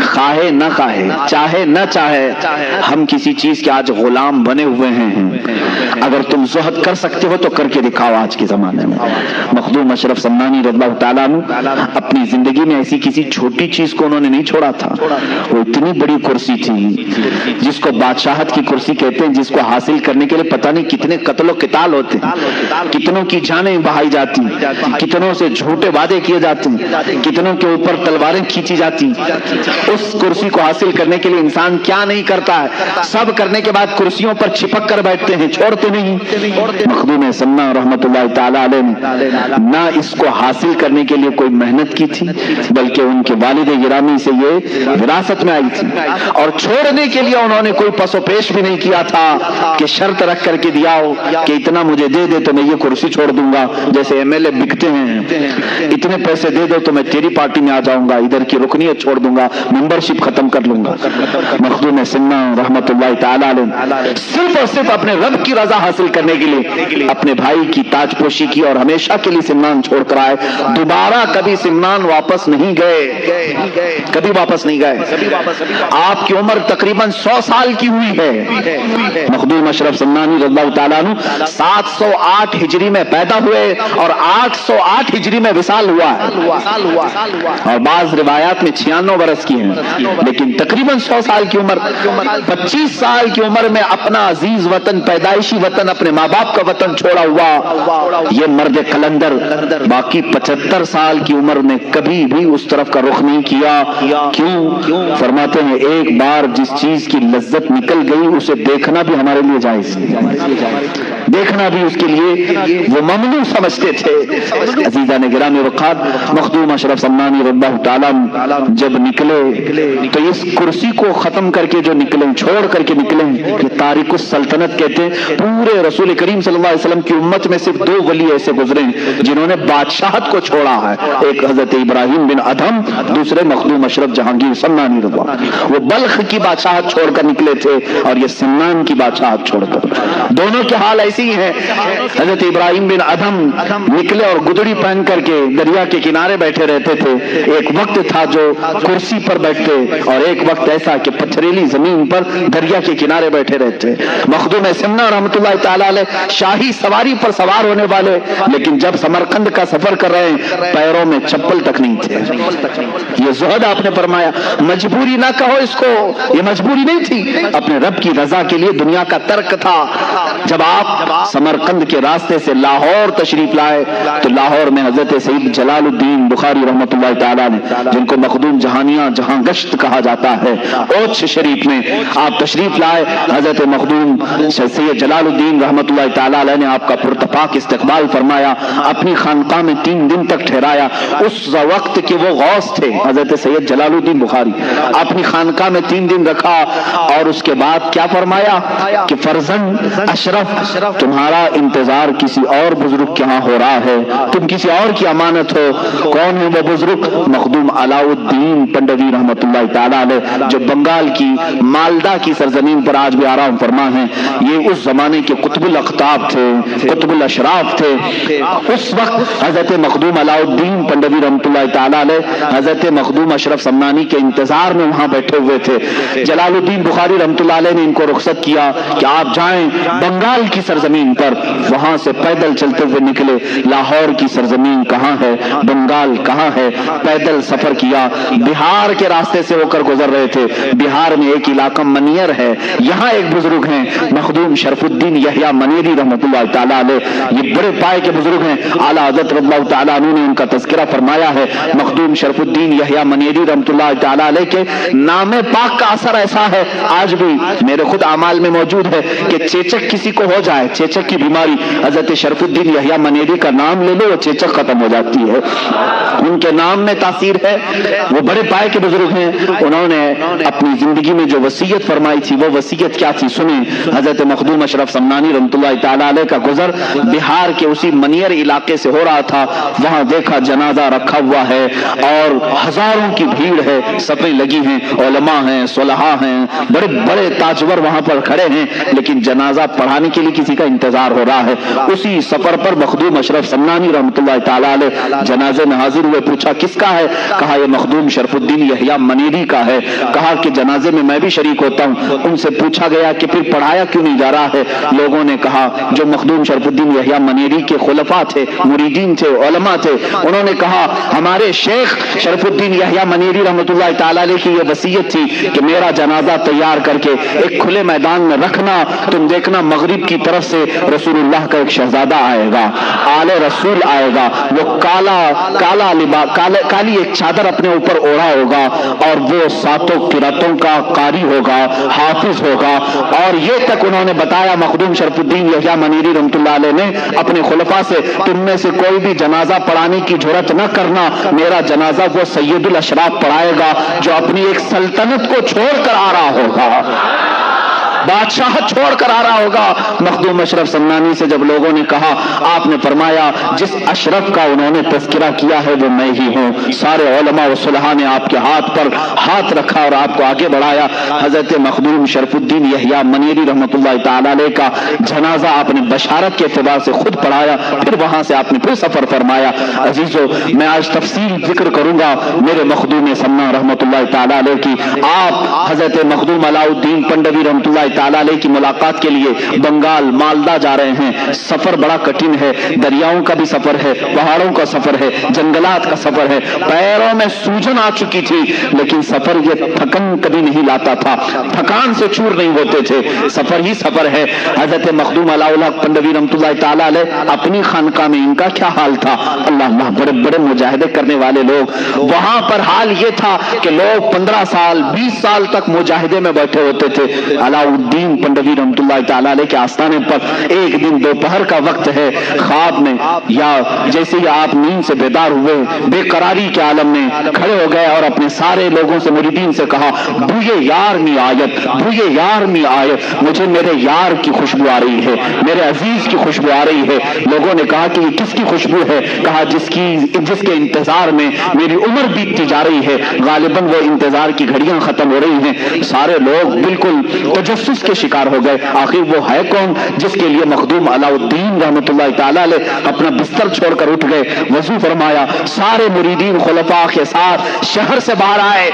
خواہے نہ خواہے، چاہے نہ چاہے، ہم کسی چیز کے آج غلام بنے ہوئے ہیں۔ اگر تم زہد کر سکتے ہو تو کر کے دکھاؤ۔ آج کے زمانے میں مخدوم اشرف سمنانی رضی اللہ تعالیٰ عنہ اپنی زندگی میں ایسی کسی چھوٹی چیز کو انہوں نے نہیں چھوڑا تھا، وہ اتنی بڑی کرسی تھی جس کو بادشاہت کی کرسی کہتے ہیں، جس کو حاصل کرنے کے لیے پتہ نہیں کتنے قتل و قتال ہوتے ہیں، کتنوں کی جانیں بہائی جاتی، کتنوں سے جھوٹے وعدے کیے جاتے ہیں، کتنوں کے اوپر تلواریں کھینچی جاتی۔ اس کرسی کو حاصل کرنے کے لیے انسان کیا نہیں کرتا ہے، سب کرنے کے بعد کرسیوں پر چھپک کر بیٹھتے ہیں، چھوڑتے نہیں۔ مخدوم سمنا رحمت اللہ تعالی علیہ نے نہ اس کو حاصل کرنے کے لیے کوئی محنت کی تھی، بلکہ ان کے والد گرامی سے یہ وراثت میں آئی تھی، اور چھوڑنے کے لیے انہوں نے کوئی پس و پیش بھی نہیں کیا تھا کہ شرط رکھ کر کے دیا ہو کہ اتنا مجھے دے دے تو میں یہ کرسی چھوڑ دوں گا، جیسے ایم ایل اے بکتے ہیں، اتنے پیسے دے دو تو میں تیری پارٹی میں آ جاؤں گا، ادھر کی رکنیت چھوڑ دوں گا، ممبرشپ ختم کر لوں گا۔ مخدوم سمنا رحمت اللہ تعالی علیہ صرف اور صرف اپنے رب کی رضا حاصل کرنے کے لیے اپنے بھائی کی تاج پوشی کی، اور ہمیشہ کے لیے سمنان چھوڑ کر آئے، دوبارہ کبھی سمنان واپس نہیں گئے، کبھی واپس نہیں گئے۔ آپ کی عمر تقریباً 100 سال کی ہوئی ہے۔ مخدوم اشرف سمنانی رضی اللہ تعالیٰ عنہ 708 ہجری میں پیدا ہوئے اور 808 ہجری میں وصال ہوا ہے، اور بعض روایات میں 96 برس کی ہیں، لیکن تقریباً 100 سال کی عمر، 25 سال کی عمر میں اپنا عزیز وطن، پیدائشی وطن، اپنے ماں باپ کا وطن چھوڑا ہوا یہ مرد قلندر باقی 75 سال کی عمر میں کبھی بھی اس طرف کا رخ نہیں کیا۔ کیوں؟ فرماتے ہیں ایک بار جس چیز کی لذت نکل گئی اسے دیکھنا بھی ہمارے لیے جائز ہے، دیکھنا بھی اس کے لیے وہ ممنوع سمجھتے تھے۔ عزیزان گرامی وقار، مخدوم اشرف سمنانی رضی اللہ تعالیٰ جب نکلے تو اس کرسی کو ختم کر کے جو نکلے، چھوڑ کر کے نکلے، کہ تارک السلطنت کہتے ہیں۔ پورے رسول کریم صلی اللہ علیہ وسلم کی امت میں صرف 2 ولی ایسے گزرے ہیں جنہوں نے بادشاہت کو چھوڑا ہے، ایک حضرت ابراہیم بن ادھم، دوسرے مخدوم اشرف جہانگیر سمنانی رضی اللہ عنہ۔ وہ بلخ کی بادشاہت چھوڑ کر نکلے تھے اور یہ سمنان کی بادشاہت چھوڑ کر۔ دونوں کے حال ایسی ہی ہیں۔ حضرت ابراہیم بن ادھم نکلے اور گدڑی پہن کر کے دریا کے کنارے بیٹھے رہتے تھے۔ ایک وقت تھا جو کرسی پر بیٹھتے اور ایک وقت ایسا کہ پتھریلی زمین پر دریا کے کنارے بیٹھے رہتے۔ مخدوم سمنا رحمۃ اللہ تعالی علیہ شاہی سواری پر سوار ہونے والے، لیکن جب سمرقند کا سفر کر رہے ہیں پیروں میں چپل تک نہیں تھے۔ یہ زہد آپ نے فرمایا، مجبوری نہ کہو اس کو، یہ مجبوری نہیں تھی، اپنے رب کی رضا کے لیے دنیا کا ترک تھا۔ جب آپ سمرقند کے راستے سے لاہور تشریف لائے تو لاہور میں حضرت سید جلال الدین بخاری رحمۃ اللہ تعالیٰ نے، جن کو مخدوم جہانیاں جہاں گشت کہا جاتا ہے، اوچھ شریف میں آپ تشریف لائے۔ حضرت مخدوم سید جلال الدین رحمۃ اللہ تعالیٰ علیہ نے آپ کا پرتپاک استقبال فرمایا، اپنی خانقاہ میں 3 دن تک ٹھہرایا۔ اس وقت کے وہ غوث تھے حضرت سید جلال الدین بخاری، اپنی خانقاہ میں 3 دن رکھا اور اس کے بعد کیا فرمایا کہ فرزند اشرف، تمہارا انتظار کسی اور بزرگ کے ہاں ہو رہا ہے، تم کسی اور کی امانت ہو۔ کون ہے وہ بزرگ؟ مخدوم علاء الدین پنڈوی رحمۃ اللہ تعالیٰ علیہ، جو بنگال کی مالدہ کی سرزمین پر آج بھی آرام فرما ہے۔ یہ اس زمانے کے قطب الاقطاب تھے، قطب الاشراف تھے۔ اس وقت حضرت مخدوم علاء الدین پنڈوی رحمۃ اللہ تعالیٰ علیہ حضرت مخدوم اشرف سمنانی کے انتظار میں وہاں بیٹھے ہوئے تھے۔ جلال الدین بخاری رحمۃ اللہ علیہ نے ان کو رخصت کیا کہ آپ جائیں بنگال کی سرزمین پر۔ وہاں سے پیدل چلتے ہوئے نکلے۔ لاہور کی سرزمین کہاں ہے، بنگال کہاں ہے، پیدل سفر کیا۔ بہار کے راستے سے ہو کر گزر رہے تھے۔ بہار میں ایک علاقہ منیر ہے، یہاں ایک بزرگ ہیں مخدوم شرف الدین یحییٰ منیری رحمۃ اللہ تعالیٰ علیہ۔ یہ بڑے پائے کے بزرگ ہیں۔ اعلیٰ حضرت رضی اللہ تعالیٰ عنہ نے ان کا تذکرہ فرمایا ہے۔ مخدوم شرف الدین یحییٰ منیری رحمۃ اللہ تعالیٰ علیہ کے نام پاک کا اثر ایسا ہے، آج بھی میرے خود اعمال میں موجود ہے کہ چیچک کسی کو ہو جائے، چیچک کی بیماری، حضرت شرف الدین یحییٰ منیری کا نام لے لو، وہ چیچک ختم ہو جاتی ہے۔ ان کے نام میں تاثیر ہے۔ وہ بڑے پائے کے بزرگ ہیں۔ انہوں نے اپنی زندگی میں جو وصیت فرمائی تھی، وہ وصیت کیا تھی سنیں۔ حضرت مخدوم اشرف سمنانی رحمۃ اللہ تعالیٰ علیہ کا گزر بہار کے اسی منیر علاقے سے ہو رہا تھا۔ وہاں دیکھا جنازہ رکھا ہوا ہے اور ہزاروں کی بھیڑ ہے، صفیں لگی ہیں، علماء ہیں، صلحاء ہیں، بڑے بڑے تاجور وہاں پر کھڑے ہیں، لیکن جنازہ پڑھانے کے لیے کسی کا انتظار ہو رہا ہے۔ اسی سفر پر مخدوم اشرف سمنانی رحمۃ اللہ تعالیٰ علیہ جنازے میں حاضر ہوئے۔ پوچھا کس کا ہے؟ کہا یہ مخدوم شرف الدین یحییٰ منیری کا ہے۔ کہا کہ جنازے میں میں بھی شریک ہوتا ہوں۔ ان سے پوچھا گیا کہ پھر پڑھایا کیوں نہیں جا رہا ہے؟ لوگوں نے کہا جو مخدوم شرف الدین یحییٰ منیری کے خلفاء تھے، مریدین تھے، علماء تھے، انہوں نے کہا ہمارے شیخ شرف الدین یحییٰ منیری رحمۃ اللہ تعالیٰ علیہ کی یہ وصیت تھی کہ میرا جنازہ تیار کر کے ایک کھلے میدان میں رکھنا، تم دیکھنا مغرب کی طرف سے رسول اللہ کا ایک شہزادہ آئے گا، آل رسول آئے گا، وہ کالی ایک چادر اپنے اوپر اوڑھا ہوگا اور وہ 7 قراتوں کا قاری ہوگا، حافظ ہوگا۔ اور یہ تک انہوں نے بتایا مخدوم شرف الدین یحییٰ منیری رحمۃ اللہ علیہ نے اپنے خلفاء سے، تم میں سے کوئی بھی جنازہ پڑھانے کی جرات نہ کرنا، میرا جنازہ وہ سید الاشراف پڑھائے گا جو اپنی ایک سلطنت کو چھوڑ کر آ رہا ہوگا، بادشاہ چھوڑ کر آ رہا ہوگا۔ مخدوم اشرف سمنانی سے جب لوگوں نے کہا، آپ نے فرمایا جس اشرف کا انہوں نے تذکرہ کیا ہے وہ میں ہی ہوں۔ سارے علماء و صلحاء نے آپ کے ہاتھ پر ہاتھ رکھا اور آپ کو آگے بڑھایا۔ حضرت مخدوم شرف الدین یحییٰ منیری رحمۃ اللہ تعالیٰ علیہ کا جنازہ آپ نے بشارت کے اعتبار سے خود پڑھایا، پھر وہاں سے آپ نے پھر سفر فرمایا۔ عزیزو، میں آج تفصیل ذکر کروں گا میرے مخدوم سمنا رحمۃ اللہ تعالیٰ علیہ کی۔ آپ حضرت مخدوم علاء الدین پنڈوی رحمۃ اللہ تعالیٰ علیہ کی ملاقات کے لیے بنگال مالدہ جا رہے ہیں۔ سفر بڑا کٹھن ہے، دریاؤں کا بھی سفر ہے، پہاڑوں کا سفر ہے، جنگلات کا سفر ہے، پیروں میں سوجن آ چکی تھی، لیکن سفر یہ تھکن کبھی نہیں لاتا تھا، تھکان سے چور نہیں ہوتے تھے، سفر ہی سفر ہے۔ حضرت مخدوم علاء الحق پنڈوی رحمۃ اللہ تعالیٰ علیہ اپنی خانقاہ میں ان کا کیا حال تھا؟ اللہ اللہ، بڑے بڑے مجاہدے کرنے والے لوگ، وہاں پر حال یہ تھا کہ لوگ 15 سال 20 سال تک مجاہدے میں بیٹھے ہوتے تھے۔ علاء الدین پنڈوی رحمتہ اللہ تعالی علیہ کے آستانے پر ایک دن دوپہر کا وقت ہے، خواب میں یا جیسے ہی آپ نیند سے بیدار ہوئے بے قراری کے عالم میں کھڑے ہو گئے اور اپنے سارے لوگوں سے مریدین سے کہا بوئے یار می آیت، بوئے یار می آیت، مجھے میرے یار کی خوشبو آ رہی ہے، میرے عزیز کی خوشبو آ رہی ہے۔ لوگوں نے کہا کہ یہ کس کی خوشبو ہے؟ کہا جس کے انتظار میں میری عمر بیتتی جا رہی ہے، غالباً وہ انتظار کی گھڑیاں ختم ہو رہی ہیں۔ سارے لوگ بالکل تجسس کے شکار ہو گئے، آخر وہ ہے کون جس کے لیے مخدوم علاء الدین رحمۃ اللہ تعالی علیہ اپنا بستر چھوڑ کر اٹھ گئے، وضو فرمایا، سارے مریدین خلفاء کے ساتھ شہر سے باہر آئے،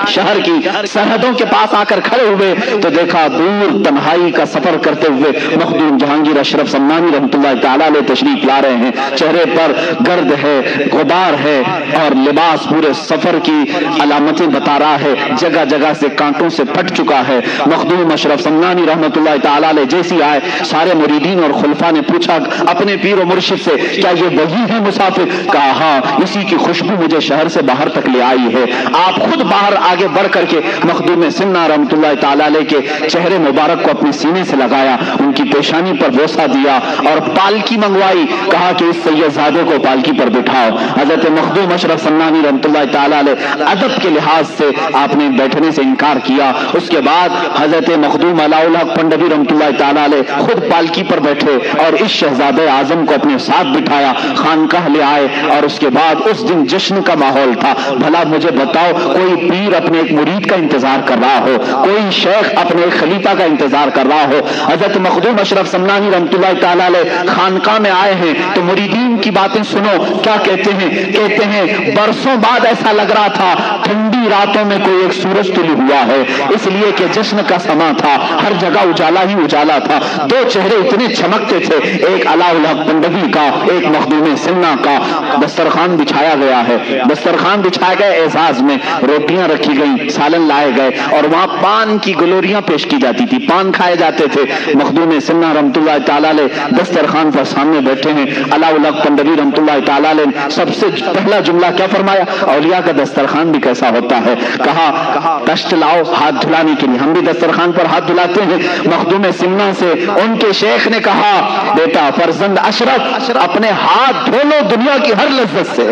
شہر کی سرحدوں کے پاس آ کر کھڑے ہوئے تو دیکھا دور تنہائی کا سفر کرتے ہوئے مخدوم جہانگیر اشرف سمنانی رحمۃ اللہ تعالی علیہ تشریف لا رہے ہیں، چہرے پر گرد ہے، غبار ہے اور لباس پورے سفر کی علامتیں بتا رہا ہے، جگہ جگہ سے کانٹوں سے پھٹ چکا ہے۔ مخدوم اشرف سمنانی رحمۃ اللہ تعالی علیہ جیسی آئے، سارے مریدین اور خلفاء نے پوچھا اپنے پیر و مرشد سے کیا یہ وہی ہے مسافر؟ کہا ہاں، اسی کی خوشبو مجھے شہر سے باہر تک لے آئی ہے۔ آپ خود باہر آگے بڑھ کر کے مخدوم سنہ رحمۃ اللہ تعالی علیہ کے چہرے مبارک کو اپنے سینے سے لگایا، ان کی پیشانی پر بوسہ دیا اور پالکی منگوائی، کہا کہ اس سید زادے کو پالکی پر بٹھاؤ۔ حضرت مخدوم اشرف سمنانی رحمۃ اللہ تعالی علیہ ادب کے لحاظ سے آپ نے بیٹھنے سے انکار کیا۔ اس کے بعد حضرت مخدوم علاء الحق پنڈوی رحمۃ اللہ تعالی علیہ خود پالکی پر بیٹھے اور اس شہزادہ اعظم کو اپنے ساتھ بٹھایا، خانقاہ لے آئے اور اس کے بعد اس دن جشن کا ماحول تھا۔ بھلا مجھے بتاؤ، کوئی پیر اپنے ایک مرید کا انتظار کر رہا ہو، کوئی شیخ اپنے ایک خلیفہ کا انتظار کر رہا ہو، حضرت مخدوم اشرف سمنانی رحمۃ اللہ تعالی علیہ خانقاہ میں آئے ہیں تو مریدین کی باتیں سنو، کیا کہتے ہیں؟ کہتے ہیں برسوں بعد ایسا لگ رہا تھا ٹھنڈی راتوں میں کوئی ایک سورج طلوع ہوا ہے، اس لیے کہ جشن کا سما تھا، ہر جگہ اجالا ہی اجالا تھا، دو چہرے اتنے چمکتے تھے، ایک علاء الحق پنڈوی کا، ایک مخدوم سنہ کا۔ دسترخوان بچھایا گیا ہے، دسترخوان بچھائے گئے، اعزاز میں روٹیاں رکھی گئیں، سالن لائے گئے اور وہاں پان کی گلوریاں پیش کی جاتی تھی، پان کھائے جاتے تھے۔ مخدوم سنہ رحمۃ اللہ تعالی علیہ دسترخوان پر سامنے بیٹھے ہیں، علاء الحق پنڈوی رحمۃ اللہ تعالی علیہ سب سے پہلا جملہ کیا فرمایا؟ اولیاء کا دسترخوان بھی کیسا ہوتا ہے؟ کہا تشت لاؤ ہاتھ دھلانے کے لیے، ہم بھی دسترخوان پر ہاتھ دھلاتے ہیں۔ مخدوم سنہ سے ان کے شیخ نے کہا بیٹا فرزند اشرف اپنے ہاتھ دھو لو دنیا کی ہر لذت سے،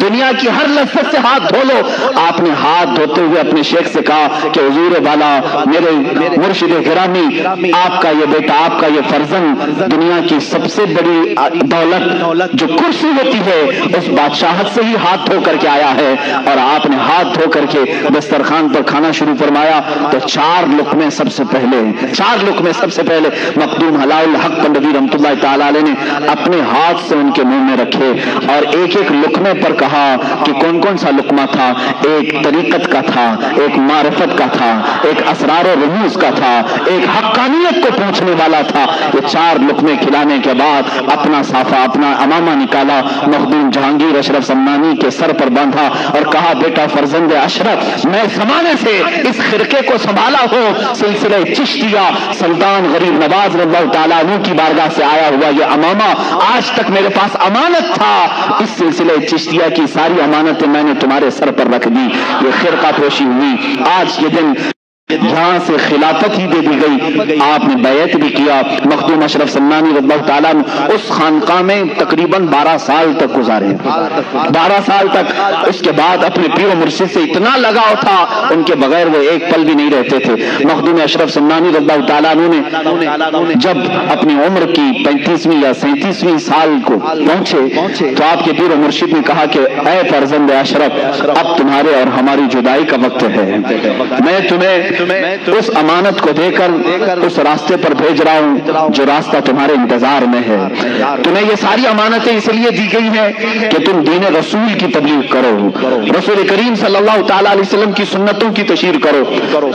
دنیا کی ہر لذت سے ہاتھ دھو لو۔ آپ نے ہاتھ دھوتے ہوئے اپنے شیخ سے کہا کہ حضور والا میرے مرشد گرامی، آپ کا یہ بیٹا، آپ کا یہ فرزند دنیا کی سب سے بڑی دولت جو کرسی ہوتی ہے اس بادشاہت سے ہی ہاتھ دھو کر کے آیا ہے، اور آپ نے ہاتھ دھو کر کے دسترخوان پر کھانا شروع فرمایا تو چار لقمے سب سے پہلے مخدوم علاء الحق پنڈوی رحمۃ اللہ تعالی علیہ نے اپنے ہاتھ سے ان کے منہ میں رکھے اور ایک ایک لقمے پر کہا کہ کون کون سا لقمہ تھا؟ ایک طریقت کا تھا، ایک معرفت کا تھا، ایک اسرار و رموز کا تھا، ایک حقانیت کو پوچھنے والا تھا۔ یہ چار لقمے کھلانے کے بعد اپنا صافہ، اپنا امامہ نکالا، مخدوم جہانگیر اشرف سمنانی کے سر پر باندھا اور کہا بیٹا فرزند اشرف، میں زمانے سے اس خرقے کو سنبھالا ہوں، سلسلہ چشتیہ سلطان غریب نواز رضی اللہ تعالیٰ عنہ کی بارگاہ سے آیا ہوا یہ امامہ آج تک میرے پاس امانت تھا، اس سلسلہ چشتیہ کی ساری امانتیں میں نے تمہارے سر پر رکھ دی۔ یہ خرقہ پوشی ہوئی، آج یہ دن یہاں سے خلافت ہی دے دی گئی، آپ نے بیعت بھی کیا۔ مخدوم اشرف سمنانی رضی اللہ تعالیٰ اس خانقاہ میں تقریباً 12 سال تک گزارے، 12 سال تک۔ اس کے بعد اپنے پیر و مرشد سے اتنا لگاؤ تھا، ان کے بغیر وہ ایک پل بھی نہیں رہتے تھے۔ مخدوم اشرف سمنانی رضی اللہ تعالیٰ نے جب اپنی عمر کی 35ویں یا 37ویں سال کو پہنچے تو آپ کے پیر و مرشد نے کہا کہ اے فرزند اشرف، اب تمہارے اور ہماری جدائی کا وقت ہے، میں تمہیں اس امانت کو دے کر اس راستے پر بھیج رہا ہوں جو راستہ تمہارے انتظار میں ہے۔ تمہیں یہ ساری امانتیں اس لیے دی گئی ہیں کہ تم دین رسول کی تبلیغ کرو، رسول کریم صلی اللہ تعالی علیہ وسلم کی سنتوں کی تشہیر کرو۔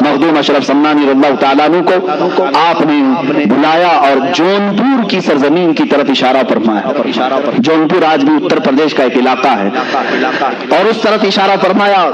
مخدوم اشرف سمنانی رضی اللہ تعالیٰ عنہ کو آپ نے بلایا اور جونپور کی سرزمین کی طرف اشارہ فرمایا۔ جونپور آج بھی اتر پردیش کا ایک علاقہ ہے، اور اس طرف اشارہ فرمایا،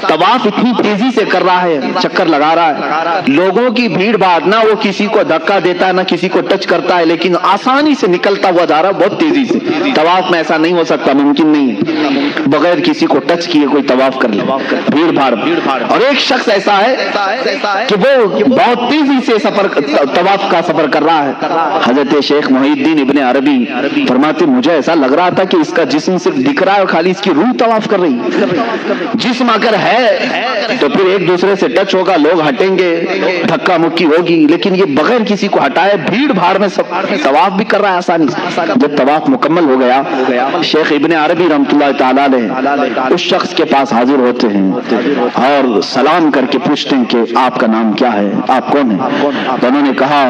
طواف اتنی تیزی سے کر رہا ہے, چکر لگا رہا ہے, لوگوں کی بھیڑ بھاڑ, نہ وہ کسی کو دھکا دیتا ہے نہ کسی کو ٹچ کرتا ہے, لیکن آسانی سے نکلتا ہوا جا رہا ہے بہت تیزی سے. طواف میں ایسا نہیں ہو سکتا, ممکن نہیں, بغیر کسی کو ٹچ کیے کوئی طواف کر لے, بھیڑ بھاڑ. اور ایک شخص ایسا ہے کہ وہ بہت تیزی سے طواف کا سفر کر رہا ہے. حضرت شیخ محی الدین ابن عربی فرماتے مجھے ایسا لگ رہا تھا کہ اس کا جسم صرف دکھ رہا ہے اور خالی اس کی روح طواف کر رہی. جسم اگر ہے تو پھر ایک دوسرے سے ٹچ ہوگا, لوگ ہٹیں گے, دھکا مکی ہوگی, لیکن یہ بغیر کسی کو ہٹائے بھیڑ بھاڑ میں طواف بھی کر رہا ہے آسانی سے. جب طواف مکمل ہو گیا, شیخ ابن عربی رحمۃ اللہ تعالی علیہ اس شخص کے پاس حاضر ہوتے ہیں اور سلام کر کے پوچھتے ہیں کہ آپ کا نام کیا ہے, آپ کون ہیں؟ تو انہوں نے کہا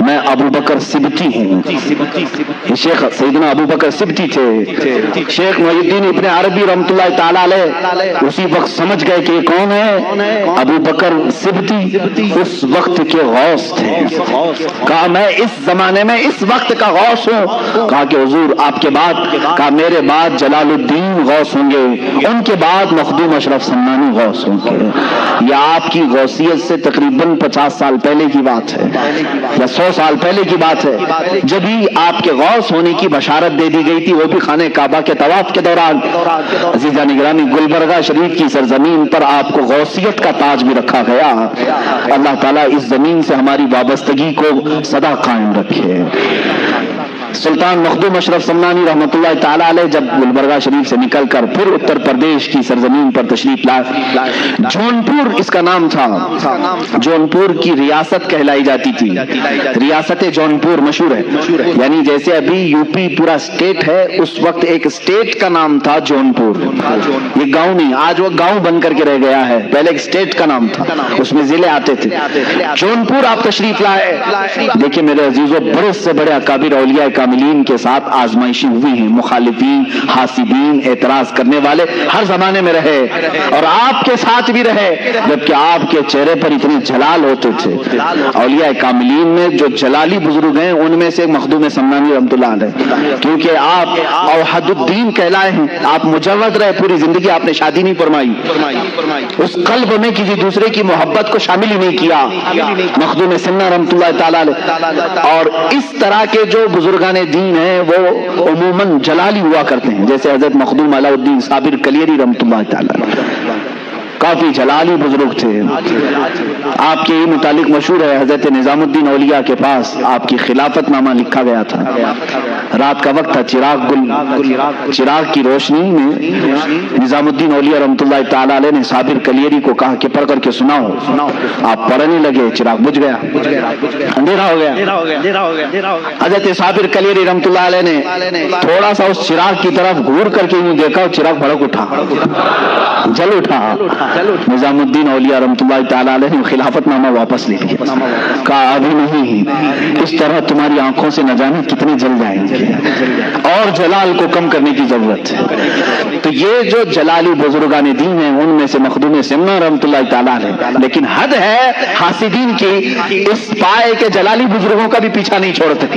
میں ابو بکر سبتی ہوں. شیخ سیدنا ابو بکر سبتی تھے. شیخ محی الدین ابن عربی رحمۃ اللہ تعالی علیہ اسی وقت سمجھ گئے کہ کون ہے, ابو بکر سبتی اس وقت کے غوث تھے. کہا میں اس زمانے میں اس وقت کا غوث ہوں. کہا کہ حضور آپ کے بعد, کہا میرے بعد جلال الدین غوث ہوں گے, ان کے بعد مخدوم اشرف سمنانی غوث ہوں گے. یہ آپ کی غوثیت سے تقریباً 50 سال پہلے کی بات ہے یا 100 سال پہلے کی بات ہے, جب ہی آپ کے غوث ہونے کی بشارت دے دی گئی تھی, وہ بھی خانہ کعبہ کے طواف کے دوران. عزیزان گرامی, گلبرگہ شریف کی سرزمین پر آپ کو غوثیت کا تاج بھی رکھا گیا. اللہ تعالیٰ اس زمین سے ہماری وابستگی کو سدا قائم رکھے. سلطان مخدوم اشرف سمنانی رحمۃ اللہ تعالی علیہ جب گلبرگہ شریف سے نکل کر پھر اتر پردیش کی سرزمین پر تشریف لائے, جونپور اس کا نام تھا, جونپور کی ریاست کہلائی جاتی تھی. ریاست جونپور مشہور ہے, یعنی جیسے ابھی یو پی پورا اسٹیٹ ہے, اس وقت ایک اسٹیٹ کا نام تھا جونپور. یہ گاؤں نہیں, آج وہ گاؤں بن کر کے رہ گیا ہے, پہلے ایک اسٹیٹ کا نام تھا, اس میں ضلع آتے تھے. جونپور آپ تشریف لائے. دیکھیے میرے عزیزوں, بڑے سے بڑے اکابر اولیاء کاملین کے ساتھ آزمائشیں ہوئی ہیں. مخالفین, حاسدین, اعتراض کرنے والے ہر زمانے میں رہے اور آپ کے ساتھ بھی رہے, جبکہ آپ کے چہرے پر اتنے جلال ہوتے تھے. اولیاء کاملین میں جو جلالی بزرگ ہیں ان میں سے مخدوم سمنانی رحمۃ اللہ علیہ, کیونکہ آپ اوحد الدین کہلائے ہیں. آپ مجرد رہے, پوری زندگی آپ نے شادی نہیں فرمائی, اس قلب میں کسی دوسرے کی محبت کو شامل ہی نہیں کیا. مخدوم سمنا رحمۃ اللہ تعالی علیہ. اور اس طرح کے جو بزرگان دین ہیں وہ عموماً جلالی ہوا کرتے ہیں, جیسے حضرت مخدوم علاء الدین صابر کلیری رحمۃ اللہ تعالی, کافی جلالی بزرگ تھے. آپ کے متعلق مشہور ہے, حضرت نظام الدین اولیاء کے پاس آپ کی خلافت نامہ لکھا گیا تھا. رات کا وقت تھا, چراغ کی روشنی میں نظام الدین اولیاء رحمۃ اللہ تعالی علیہ نے صابر کلیری کو کہا کہ پڑھ کر کے سناؤ. آپ پڑھنے لگے, چراغ بجھ گیا, اندھیرا ہو گیا. حضرت صابر کلیری رحمۃ اللہ علیہ نے تھوڑا سا اس چراغ کی طرف گھور کر کے دیکھا, چراغ بھڑک اٹھا, جل اٹھا. نظام الدین اولیاء رحمۃ اللہ تعالی علیہ نے خلافت نامہ واپس لے لیا. کہا ابھی نہیں, اس طرح تمہاری آنکھوں سے نہ جانے کتنے جل جائیں گے, اور جلال کو کم کرنے کی ضرورت ہے. تو یہ جو جلالی بزرگان دین ہیں ان میں سے مخدوم سمنا رحمۃ اللہ تعالی علیہ. لیکن حد ہے حاسدین کی, اس پائے کے جلالی بزرگوں کا بھی پیچھا نہیں چھوڑتے.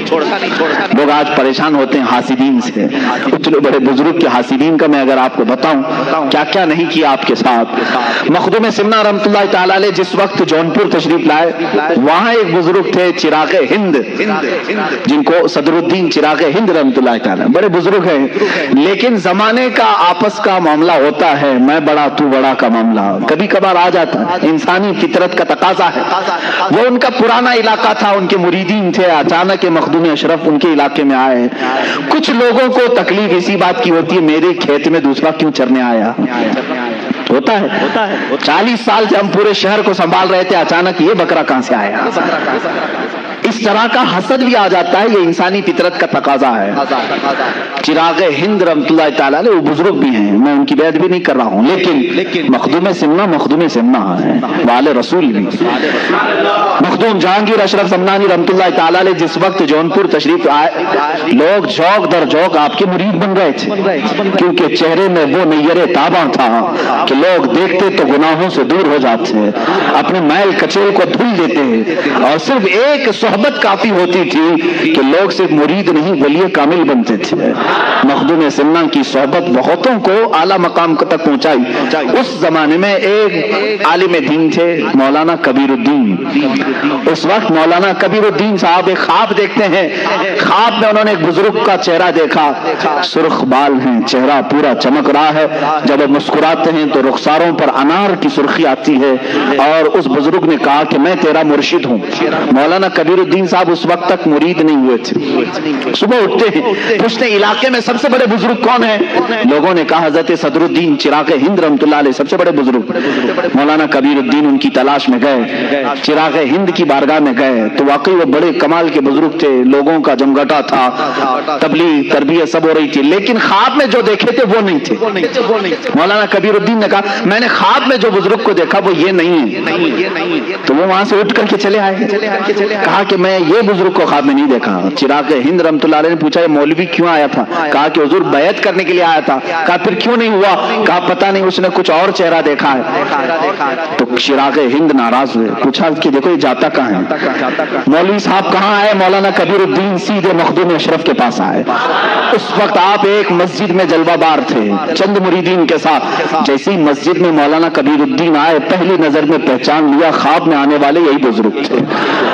لوگ آج پریشان ہوتے ہیں حاسدین سے. اتنے بڑے بزرگ کے حاسدین کا میں اگر آپ کو بتاؤں کیا کیا نہیں کیا آپ کے ساتھ. مخدوم سمنا رحمۃ اللہ تعالی علیہ جس وقت جونپور تشریف لائے, وہاں ایک بزرگ تھے چراغ ہند, جن کو صدر الدین چراغ ہند رحمۃ اللہ تعالی, بڑے بزرگ ہیں. لیکن زمانے کا آپس کا معاملہ ہوتا ہے, میں بڑا تو بڑا کا معاملہ کبھی کبھار آ جاتا ہے, انسانی فطرت کا تقاضا ہے. وہ ان کا پرانا علاقہ تھا, ان کے مریدین تھے, اچانک مخدوم اشرف ان کے علاقے میں آئے. کچھ لوگوں کو تکلیف اسی بات کی ہوتی ہے, میرے کھیت میں دوسرا کیوں چرنے آیا. ہوتا ہے 40 سال سے ہم پورے شہر کو سنبھال رہے تھے, اچانک یہ بکرا کہاں سے آیا. اس طرح کا حسد بھی آ جاتا ہے, یہ انسانی فطرت کا تقاضا ہے. چراغ ہند رحمۃ اللہ تعالی علیہ وہ بزرگ بھی ہیں, میں ان کی بیعت بھی نہیں کر رہا ہوں, لیکن مخدوم سمنا ہے, والے رسول بھی. مخدوم جہانگیر اشرف سمنانی رحمۃ اللہ تعالی علیہ جس وقت جونپور تشریف آئے, لوگ جوک در جوک آپ کے مرید بن رہے تھے, کیونکہ چہرے میں وہ نیر تاباں تھا کہ لوگ دیکھتے تو گناہوں سے دور ہو جاتے, اپنے میل کچیل کو دھل دیتے, اور صرف ایک صحبت صحبت کافی ہوتی تھی کہ لوگ صرف مرید نہیں ولی کامل بنتے تھے۔ مخدوم سمنان کی صحبت بہتوں کو اعلیٰ مقام تک پہنچائی۔ اس زمانے میں ایک عالم دین تھے مولانا کبیر الدین۔ اس وقت مولانا کبیر الدین صاحب ایک خواب دیکھتے ہیں، خواب میں انہوں نے ایک بزرگ کا چہرہ دیکھا، سرخ بال ہیں، چہرہ پورا چمک رہا ہے، جب وہ مسکراتے ہیں تو رخساروں پر انار کی سرخی آتی ہے، اور اس بزرگ نے کہا کہ میں تیرا مرشد ہوں۔ مولانا کبیر الدین صاحب اس وقت تک مرید نہیں ہوئے تھے۔ صبح اٹھتے ہیں، پوچھتے علاقے میں سب سے بڑے بزرگ کون ہیں؟ لوگوں نے کہا حضرت صدر الدین چراغ ہند رحمۃ اللہ علیہ، سب سے بڑے بزرگ۔ مولانا کبیر الدین ان کی تلاش میں گئے، چراغ ہند کی بارگاہ میں گئے تو واقعی وہ بڑے کمال کے بزرگ تھے، لوگوں کا جمگٹا تھا، تبلیغ تربیت سب ہو رہی تھی، لیکن خواب میں جو دیکھے تھے وہ نہیں تھے۔ مولانا کبیر الدین نے کہا میں نے خواب میں جو بزرگ کو دیکھا وہ یہ نہیں ہے، تو وہ وہاں سے اٹھ کر کے چلے آئے، کہا کہ میں یہ بزرگ کو خواب میں نہیں دیکھا۔ چراغ ہند رحمۃ اللہ علیہ نے پوچھا یہ مولوی کیوں آیا تھا؟ کہا کہ حضور بیعت کرنے کے لیے آیا تھا۔ کہا پھر کیوں نہیں ہوا؟ کہا پتہ نہیں، اس نے کچھ اور چہرہ دیکھا ہے۔ تو چراغ ہند ناراض ہوئے، پوچھا کہ دیکھو یہ جاتا کہاں ہے؟ مولوی صاحب کہاں آئے؟ مولانا کبیر الدین سیدھے مخدوم اشرف کے پاس آئے۔ اس وقت آپ ایک مسجد میں جلوہ بار تھے چند مریدین کے ساتھ، جیسی مسجد میں مولانا کبیر الدین آئے پہلی نظر میں پہچان لیا خواب میں آنے والے یہی بزرگ تھے۔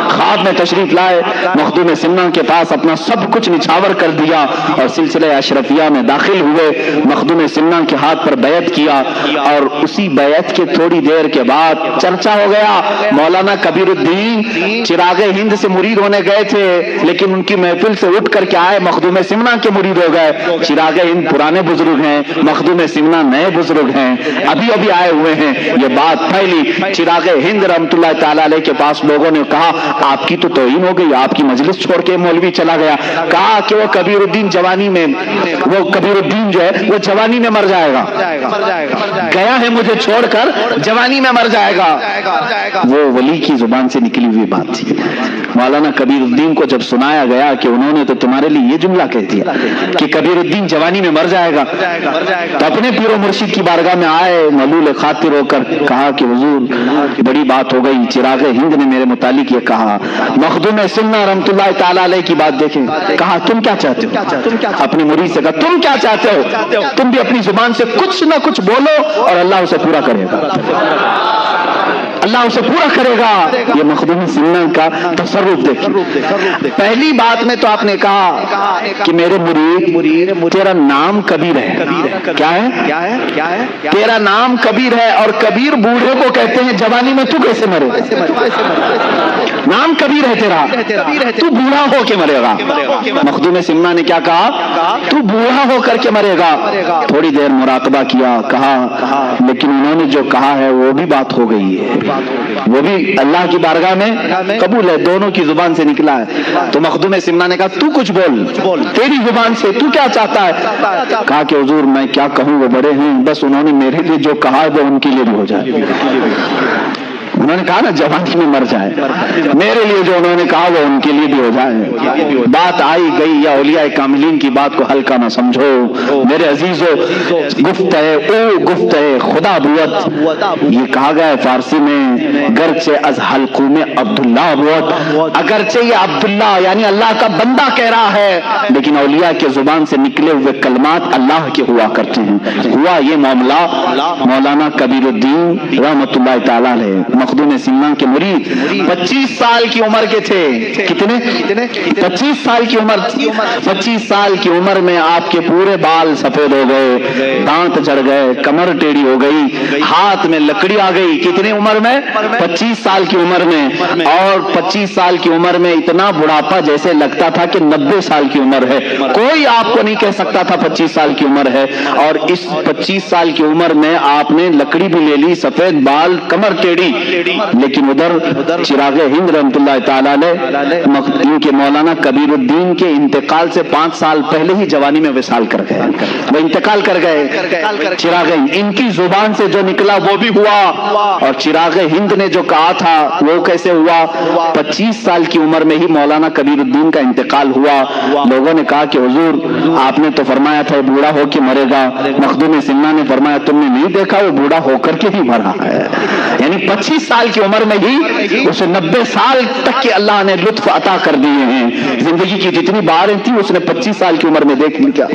خواب میں تشریف لائے، مخدوم سمنان کے پاس اپنا سب کچھ نچھاور کر دیا اور سلسلہ اشرفیہ میں داخل ہوئے، مخدوم سمنان کے ہاتھ پر بیعت کیا، اور اسی بیعت کے تھوڑی دیر کے بعد چرچا ہو گیا مولانا کبیر الدین چراغ ہند سے مرید ہونے گئے تھے، لیکن ان کی محفل سے اٹھ کر کے آئے مخدوم سمنان کے مرید ہو گئے۔ چراغ ہند پرانے بزرگ ہیں، مخدوم سمنان نئے بزرگ ہیں، ابھی ابھی آئے ہوئے ہیں۔ یہ بات پھیلی، چراغ ہند رحمۃ اللہ تعالی علیہ کے پاس لوگوں نے کہا آپ کی تو توہین ہو گئی، آپ کی مجلس چھوڑ کے مولوی چلا گیا۔ کہا کہ وہ کبیر الدین جوانی میں، وہ کبیر الدین جو ہے وہ جوانی میں مر جائے گا، گیا ہے مجھے چھوڑ کر جوانی میں مر جائے گا۔ وہ ولی کی زبان سے نکلی ہوئی بات تھی۔ مولانا کبیر الدین کو جب سنایا گیا کہ انہوں نے تو تمہارے لیے یہ جملہ کہہ دیا کہ کبیر الدین جوانی میں مر جائے گا، تو اپنے پیر و مرشد کی بارگاہ میں آئے، ملول خاطر ہو کر کہا کہ حضور بڑی بات ہو گئی، چراغ ہند نے میرے متعلق یہ کہا۔ مخدوم سمنان رحمۃ اللہ تعالی علیہ کی بات دیکھیں، کہا تم کیا چاہتے ہو؟ اپنے مرید سے کہا تم کیا چاہتے ہو؟ تم بھی اپنی زبان سے کچھ نہ کچھ بولو اور اللہ اسے پورا کرے گا، اللہ اسے پورا کرے گا۔ یہ مخدوم سمنان کا تصرف دیکھیں۔ پہلی بات میں تو آپ نے کہا کہ میرے مرید تیرا نام کبیر ہے۔ کیا ہے؟ تیرا نام کبیر ہے، اور کبیر بوڑھے کو کہتے ہیں جوانی میں تو کیسے مرے؟ نام کبیر ہے تیرا، تو بوڑھا ہو کے مرے گا۔ مخدوم سمنان نے کیا کہا؟ تو بوڑھا ہو کر کے مرے گا۔ تھوڑی دیر مراقبہ کیا، کہا لیکن انہوں نے جو کہا ہے وہ بھی بات ہو گئی ہے، وہ بھی اللہ کی بارگاہ میں قبول ہے، دونوں کی زبان سے نکلا ہے۔ تو مخدوم سمنان نے کہا تو کچھ بول، تیری زبان سے تو کیا چاہتا ہے؟ کہا کہ حضور میں کیا کہوں، وہ بڑے ہیں، بس انہوں نے میرے لیے جو کہا ہے وہ ان کے لیے بھی ہو جائے۔ انہوں نے کہا نا جوانی میں مر جائے، میرے لیے جو انہوں نے کہا وہ ان کے لیے بھی ہو جائے۔ بات آئی گئی، یا اولیاء کاملین کی بات کو ہلکا نہ سمجھو میرے عزیزو۔ گفتہ خدا بوت، یہ کہا گیا ہے فارسی میں، گرچہ از حلقوم عبداللہ بوت، اگرچہ یہ عبداللہ یعنی اللہ کا بندہ کہہ رہا ہے، لیکن اولیاء کے زبان سے نکلے ہوئے کلمات اللہ کے ہوا کرتے ہیں۔ ہوا یہ معاملہ مولانا کبیر الدین رحمۃ اللہ تعالی علیہ مخدوم سمنان کے مرید 25 سال کی عمر کے تھے۔ کتنے؟ 25 سال کی عمر۔ 25 سال کی عمر میں آپ کے پورے بال سفید ہو گئے، دانت جڑ گئے، کمر ٹیڑھی ہو گئی، ہاتھ میں لکڑی آ گئی۔ کتنی عمر میں؟ 25 سال کی عمر میں۔ اور 25 سال کی عمر میں اتنا بڑھاپا جیسے لگتا تھا کہ 90 سال کی عمر ہے۔ کوئی آپ کو نہیں کہہ سکتا تھا 25 سال کی عمر ہے۔ اور اس 25 سال کی عمر میں آپ نے لکڑی بھی لے لی، سفید بال، کمر ٹیڑھی، لیکن ادھر چراغ ہند رحمۃ اللہ تعالی علیہ ان کے مولانا کبیر الدین کے انتقال سے 5 سال پہلے ہی جوانی میں وصال کر گئے، وہ انتقال کر گئے۔ چراغ ہند ان کی زبان سے جو نکلا وہ بھی ہوا، اور چراغ ہند نے جو کہا تھا وہ کیسے ہوا؟ 25 سال کی عمر میں ہی مولانا کبیر الدین کا انتقال ہوا۔ لوگوں نے کہا کہ حضور آپ نے تو فرمایا تھا بوڑھا ہو کے مرے گا۔ مخدوم سمنان نے فرمایا تم نے نہیں دیکھا، وہ بوڑھا ہو کر کے ہی مرا ہے، یعنی 25 سال کی عمر میں ہی اسے 90 سال تک کے اللہ نے لطف عطا کر دیے ہیں. زندگی کی جتنی باریں تھیں اس نے 25 سال کی عمر میں دیکھ لیا.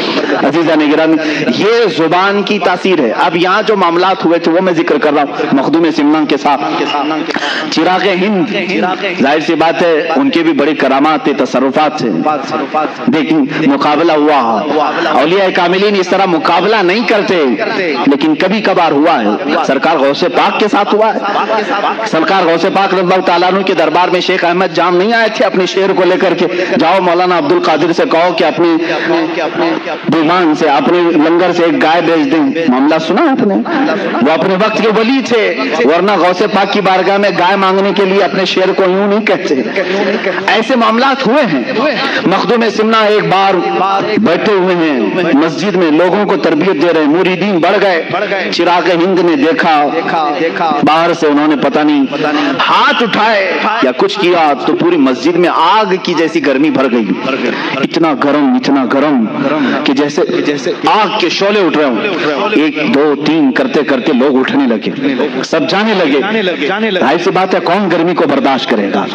عزیزان گرامی، یہ زبان کی تاثیر ہے. اب یہاں جو معاملات ہوئے تھے وہ میں ذکر کر رہا ہوں. مخدوم سمنان کے ساتھ چراغ ہند، ظاہر سی بات ہے ان کے بھی بڑی کرامات تھے، تصرفات تھے. دیکھیں مقابلہ ہوا، اولیاء کاملین اس طرح مقابلہ نہیں کرتے، لیکن کبھی کبھار ہوا ہے. سرکار غوث پاک کے ساتھ ہوا ہے. سرکار غوث پاک رضی اللہ تعالیٰ عنہ کے دربار میں شیخ احمد جام نہیں آئے تھے اپنے شعر کو لے کر کے، جاؤ مولانا عبد القادر سے کہو کہ اپنے دیوان سے، اپنے لنگر سے ایک گائے بیچ دیں. معاملہ سنا آپ نے؟ وہ اپنے وقت کے ولی تھے، ورنہ غوث پاک کی بارگاہ میں گائے مانگنے کے لیے اپنے شعر کو یوں نہیں کہتے. ایسے معاملات ہوئے ہیں. مخدوم سمنا ایک بار بیٹھے ہوئے ہیں مسجد میں، لوگوں کو تربیت دے رہے ہیں، مریدین بڑھ گئے. چراغ ہند نے دیکھا، باہر سے انہوں نے پتہ نہیں ہاتھ اٹھائے یا کچھ کیا تو پوری مسجد میں آگ کی جیسی گرمی بھر گئی. اتنا گرم کہ جیسے آگ کے شعلے اٹھ رہے ہوں. 1 2 3 کرتے کرتے لوگ اٹھنے لگے، سب جانے لگے. ظاہر سی بات ہے کون گرمی کو برداشت کرے گا.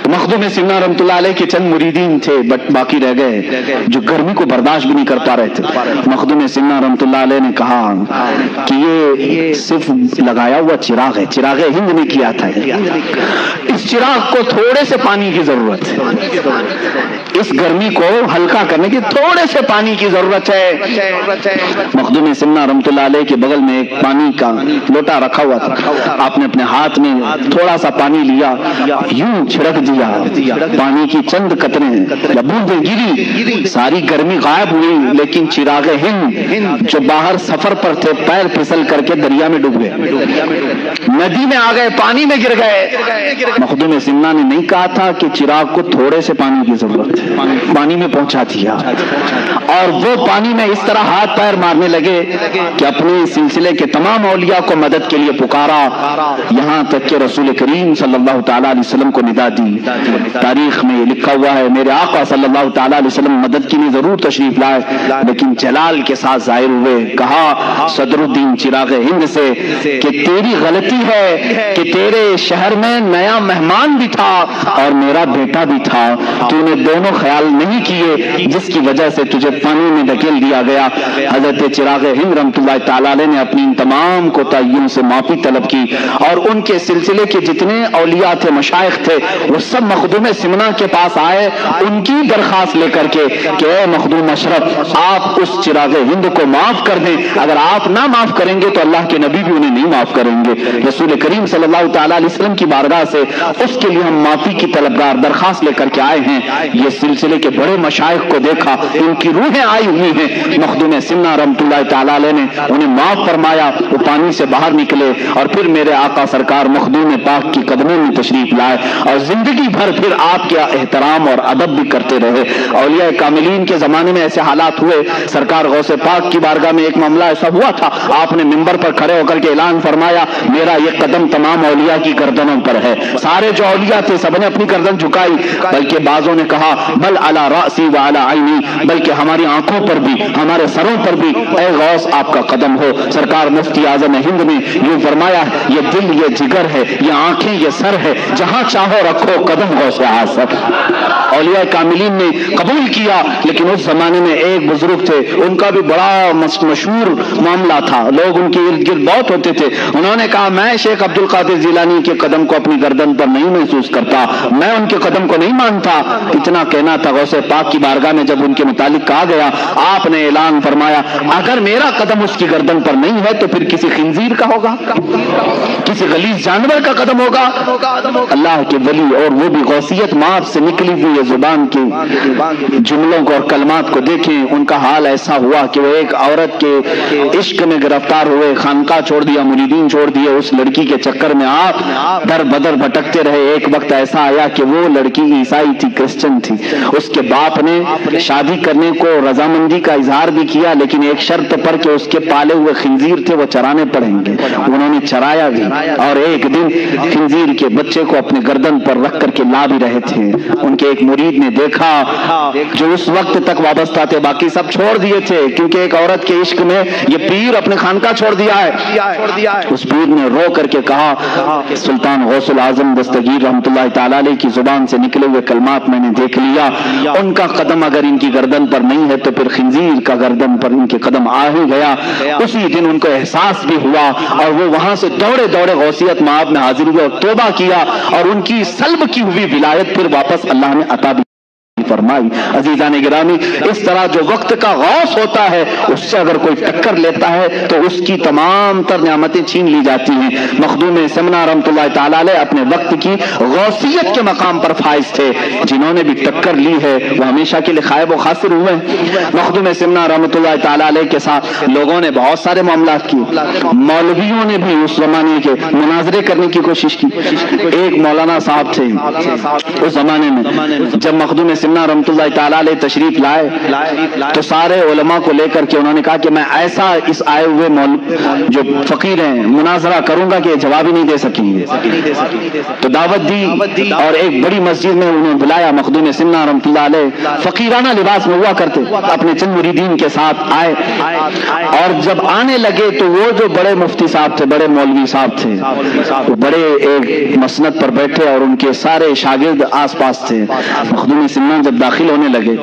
مخدوم سمنا رحمۃ اللہ علیہ کے چند مریدین تھے بٹ باقی رہ گئے جو گرمی کو برداشت بھی نہیں کر پا رہے تھے. مخدوم سمنا رحمۃ اللہ علیہ نے کہا کہ یہ صرف لگایا ہوا چراغ ہے، چراغ ہند نے کیا تھا. اس چراغ کو تھوڑے سے پانی کی ضرورت ہے، اس گرمی کو ہلکا کرنے کی تھوڑے سے پانی کی ضرورت ہے. مخدوم سمنا رحمۃ اللہ علیہ کے بغل میں ایک پانی کا لوٹا رکھا ہوا تھا. آپ نے اپنے ہاتھ میں تھوڑا سا پانی لیا، یوں چھڑک دیا، پانی کی چند قطریں یا بوندیں گری، ساری گرمی غائب ہوئی. لیکن چراغ ہند جو باہر سفر پر تھے پیر پھسل کر کے دریا میں ڈوب گئے، ندی میں آ گئے، پانی میں گر گئے. مخدوم سمنا نے نہیں کہا تھا کہ چراغ کو تھوڑے سے پانی کی ضرورت ہے، پانی میں پہنچا دیا. اور وہ پانی میں اس طرح ہاتھ پیر مارنے لگے کہ اپنے سلسلے کے تمام اولیاء کو مدد کے لیے پکارا، یہاں تک کہ رسول کریم صلی اللہ تعالیٰ علیہ وسلم کو ندا دی. تاریخ میں لکھا ہوا ہے میرے آقا صلی اللہ تعالیٰ علیہ وسلم مدد کے لیے ضرور تشریف لائے، لیکن جلال کے ساتھ ظاہر ہوئے. کہا صدر الدین چراغ ہند سے کہ تیری غلطی ہے کہ تیرے شہر میں نیا مہمان بھی تھا اور میرا بیٹا بھی تھا، تو نے دونوں خیال نہیں کیے جس کی وجہ سے تجھے پانی میں دھکیل دیا گیا. حضرت چراغ ہند رحمۃ اللہ تعالیٰ علیہ نے اپنی ان تمام کوتاہیوں سے معافی طلب کی اور ان کے سلسلے کے جتنے اولیاء تھے، مشائخ تھے، وہ سب مخدوم سمنا کے پاس آئے ان کی درخواست لے کر کے کہ اے مخدوم اشرف، آپ اس چراغ ہند کو معاف کر دیں. اگر آپ نہ معاف کریں گے تو اللہ کے نبی بھی انہیں نہیں معاف کریں گے. رسول کریم صلی اللہ تعالیٰ علیہ وسلم کی بارگاہ سے اس کے لیے ہم معافی کی طلبگار درخواست لے کر کے آئے ہیں. یہ سلسلے کے بڑے مشائخ کو دیکھا، ان کی روحیں آئی ہوئی ہیں. مخدوم سمنا رحمۃ اللہ تعالیٰ علیہ نے انہیں معاف فرمایا، وہ پانی سے باہر نکلے اور پھر میرے آقا سرکار مخدوم پاک کی قدموں میں تشریف لائے اور زندگی بھر پھر آپ کے احترام اور ادب بھی کرتے رہے. اولیاء کاملین کے زمانے میں ایسے حالات ہوئے. سرکار غوث پاک کی بارگاہ میں ایک معاملہ ایسا ہوا تھا، آپ نے منبر پر کھڑے ہو کر کے اعلان فرمایا میرا یہ قدم تمام اولیاء کی گردنوں پر ہے. سارے جو اولیاء تھے سب نے اپنی گردن جھکائی، بلکہ بعضوں نے کہا بل علی رأسی و علی عینی، بلکہ ہماری آنکھوں پر بھی، ہمارے سروں پر بھی اے غوث آپ کا قدم ہو. سرکار مفتی اعظم ہند نے یوں فرمایا یہ دل، یہ جگر ہے، یہ آنکھیں، یہ سر ہے، جہاں چاہو رکھو قدم غوث اعظم. اولیاء کاملین نے قبول کیا. لیکن اس زمانے میں ایک بزرگ تھے، ان کا بھی بڑا مشہور معاملہ تھا، لوگ ان کے ارد گرد بہت ہوتے تھے. انہوں نے کہا میں شیخ عبد القادر جیلانی کے قدم کو اپنی گردن پر نہیں محسوس کرتا، میں ان کے قدم کو نہیں مانتا. اتنا کہنا تھا. غوث پاک کی بارگاہ میں جب ان کے متعلق کہا گیا، آپ نے اعلان فرمایا اگر میرا قدم اس کی گردن پر نہیں ہے تو پھر کسی خنزیر کا ہوگا، کسی غلیظ جانور کا قدم ہوگا. اللہ کے ولی اور وہ بھی غوثیت ماف سے نکلی ہوئی زبان کے جملوں کو اور کلمات کو دیکھیں. ان کا حال ایسا ہوا کہ وہ ایک عورت کے عشق میں گرفتار ہوئے، خانقاہ چھوڑ دیا، مریدین چھوڑ دیے، اس لڑکی کے چکر میں آپ در بدر بھٹکتے رہے. ایک وقت ایسا آیا کہ وہ لڑکی عیسائی تھی، کرسچن تھی. اس کے باپ نے شادی کرنے کو رضامندی کا اظہار بھی کیا، لیکن ایک شرط پر کہ اس کے پالے ہوئے خنزیر تھے وہ چرانے پڑیں گے. انہوں نے چرایا بھی اور ایک دن خنزیر کے بچے کو اپنے گردن پر رکھ کر کے لا بھی رہے تھے. ان کے ایک مرید نے دیکھا جو اس وقت تک وابستہ تھے، باقی سب چھوڑ دیے تھے کیونکہ ایک عورت کے عشق میں یہ پیر اپنے خانقاہ چھوڑ دیا ہے. اس پیر نے رو کر کے کے کہا سلطان غوث العظم دستگیر رحمۃ اللہ تعالیٰ علیہ کی زبان سے نکلے ہوئے کلمات میں نے دیکھ لیا، ان کا قدم اگر ان کی گردن پر نہیں ہے تو پھر خنزیر کا گردن پر ان کے قدم آ ہی گیا۔ اسی دن ان کو احساس بھی ہوا اور وہ وہاں سے دوڑے دوڑے غوثیت مآب میں حاضر ہوئے اور توبہ کیا، اور ان کی سلب کی ہوئی ولایت پھر واپس اللہ نے عطا بھی فرمائی۔ عزیزان گرامی، اس طرح جو وقت کا غوث ہوتا ہے اس سے اگر کوئی ٹکر لیتا ہے تو اس کی تمام تر نعمتیں چھین لی جاتی ہیں۔ مخدوم سمنا رحمۃ اللہ تعالیٰ علیہ اپنے وقت کی غوثیت کے مقام پر فائز تھے، جنہوں نے بھی ٹکر لی ہے وہ ہمیشہ کے لیے خائب و خاسر ہوئے ہیں۔ مخدوم سمنا رحمۃ اللہ تعالیٰ علیہ کے ساتھ لوگوں نے بہت سارے معاملات کیے، مولویوں نے بھی اس زمانے کے مناظرے کرنے کی کوشش کی۔ ایک مولانا صاحب تھے اس زمانے میں، جب مخدوم سمنا رحمۃ اللہ تعالیٰ علیہ تشریف لائے تو سارے علماء کو لے کر کے انہوں نے کہا کہ میں ایسا اس آئے ہوئے جو فقیر ہیں مناظرہ کروں گا کہ جواب ہی نہیں دے سکیں گے۔ تو دعوت دی اور ایک بڑی مسجد میں انہوں نے بلایا۔ مخدوم سمنا رحمۃ اللہ علیہ فقیرانہ لباس میں ہوا کرتے، اپنے چند مریدین کے ساتھ آئے، اور جب آنے لگے تو وہ جو بڑے مفتی صاحب تھے، بڑے مولوی صاحب تھے، وہ بڑے ایک مسند پر بیٹھے اور ان کے سارے شاگرد آس پاس تھے۔ مخدوم سمنا جب داخل ہونے لگے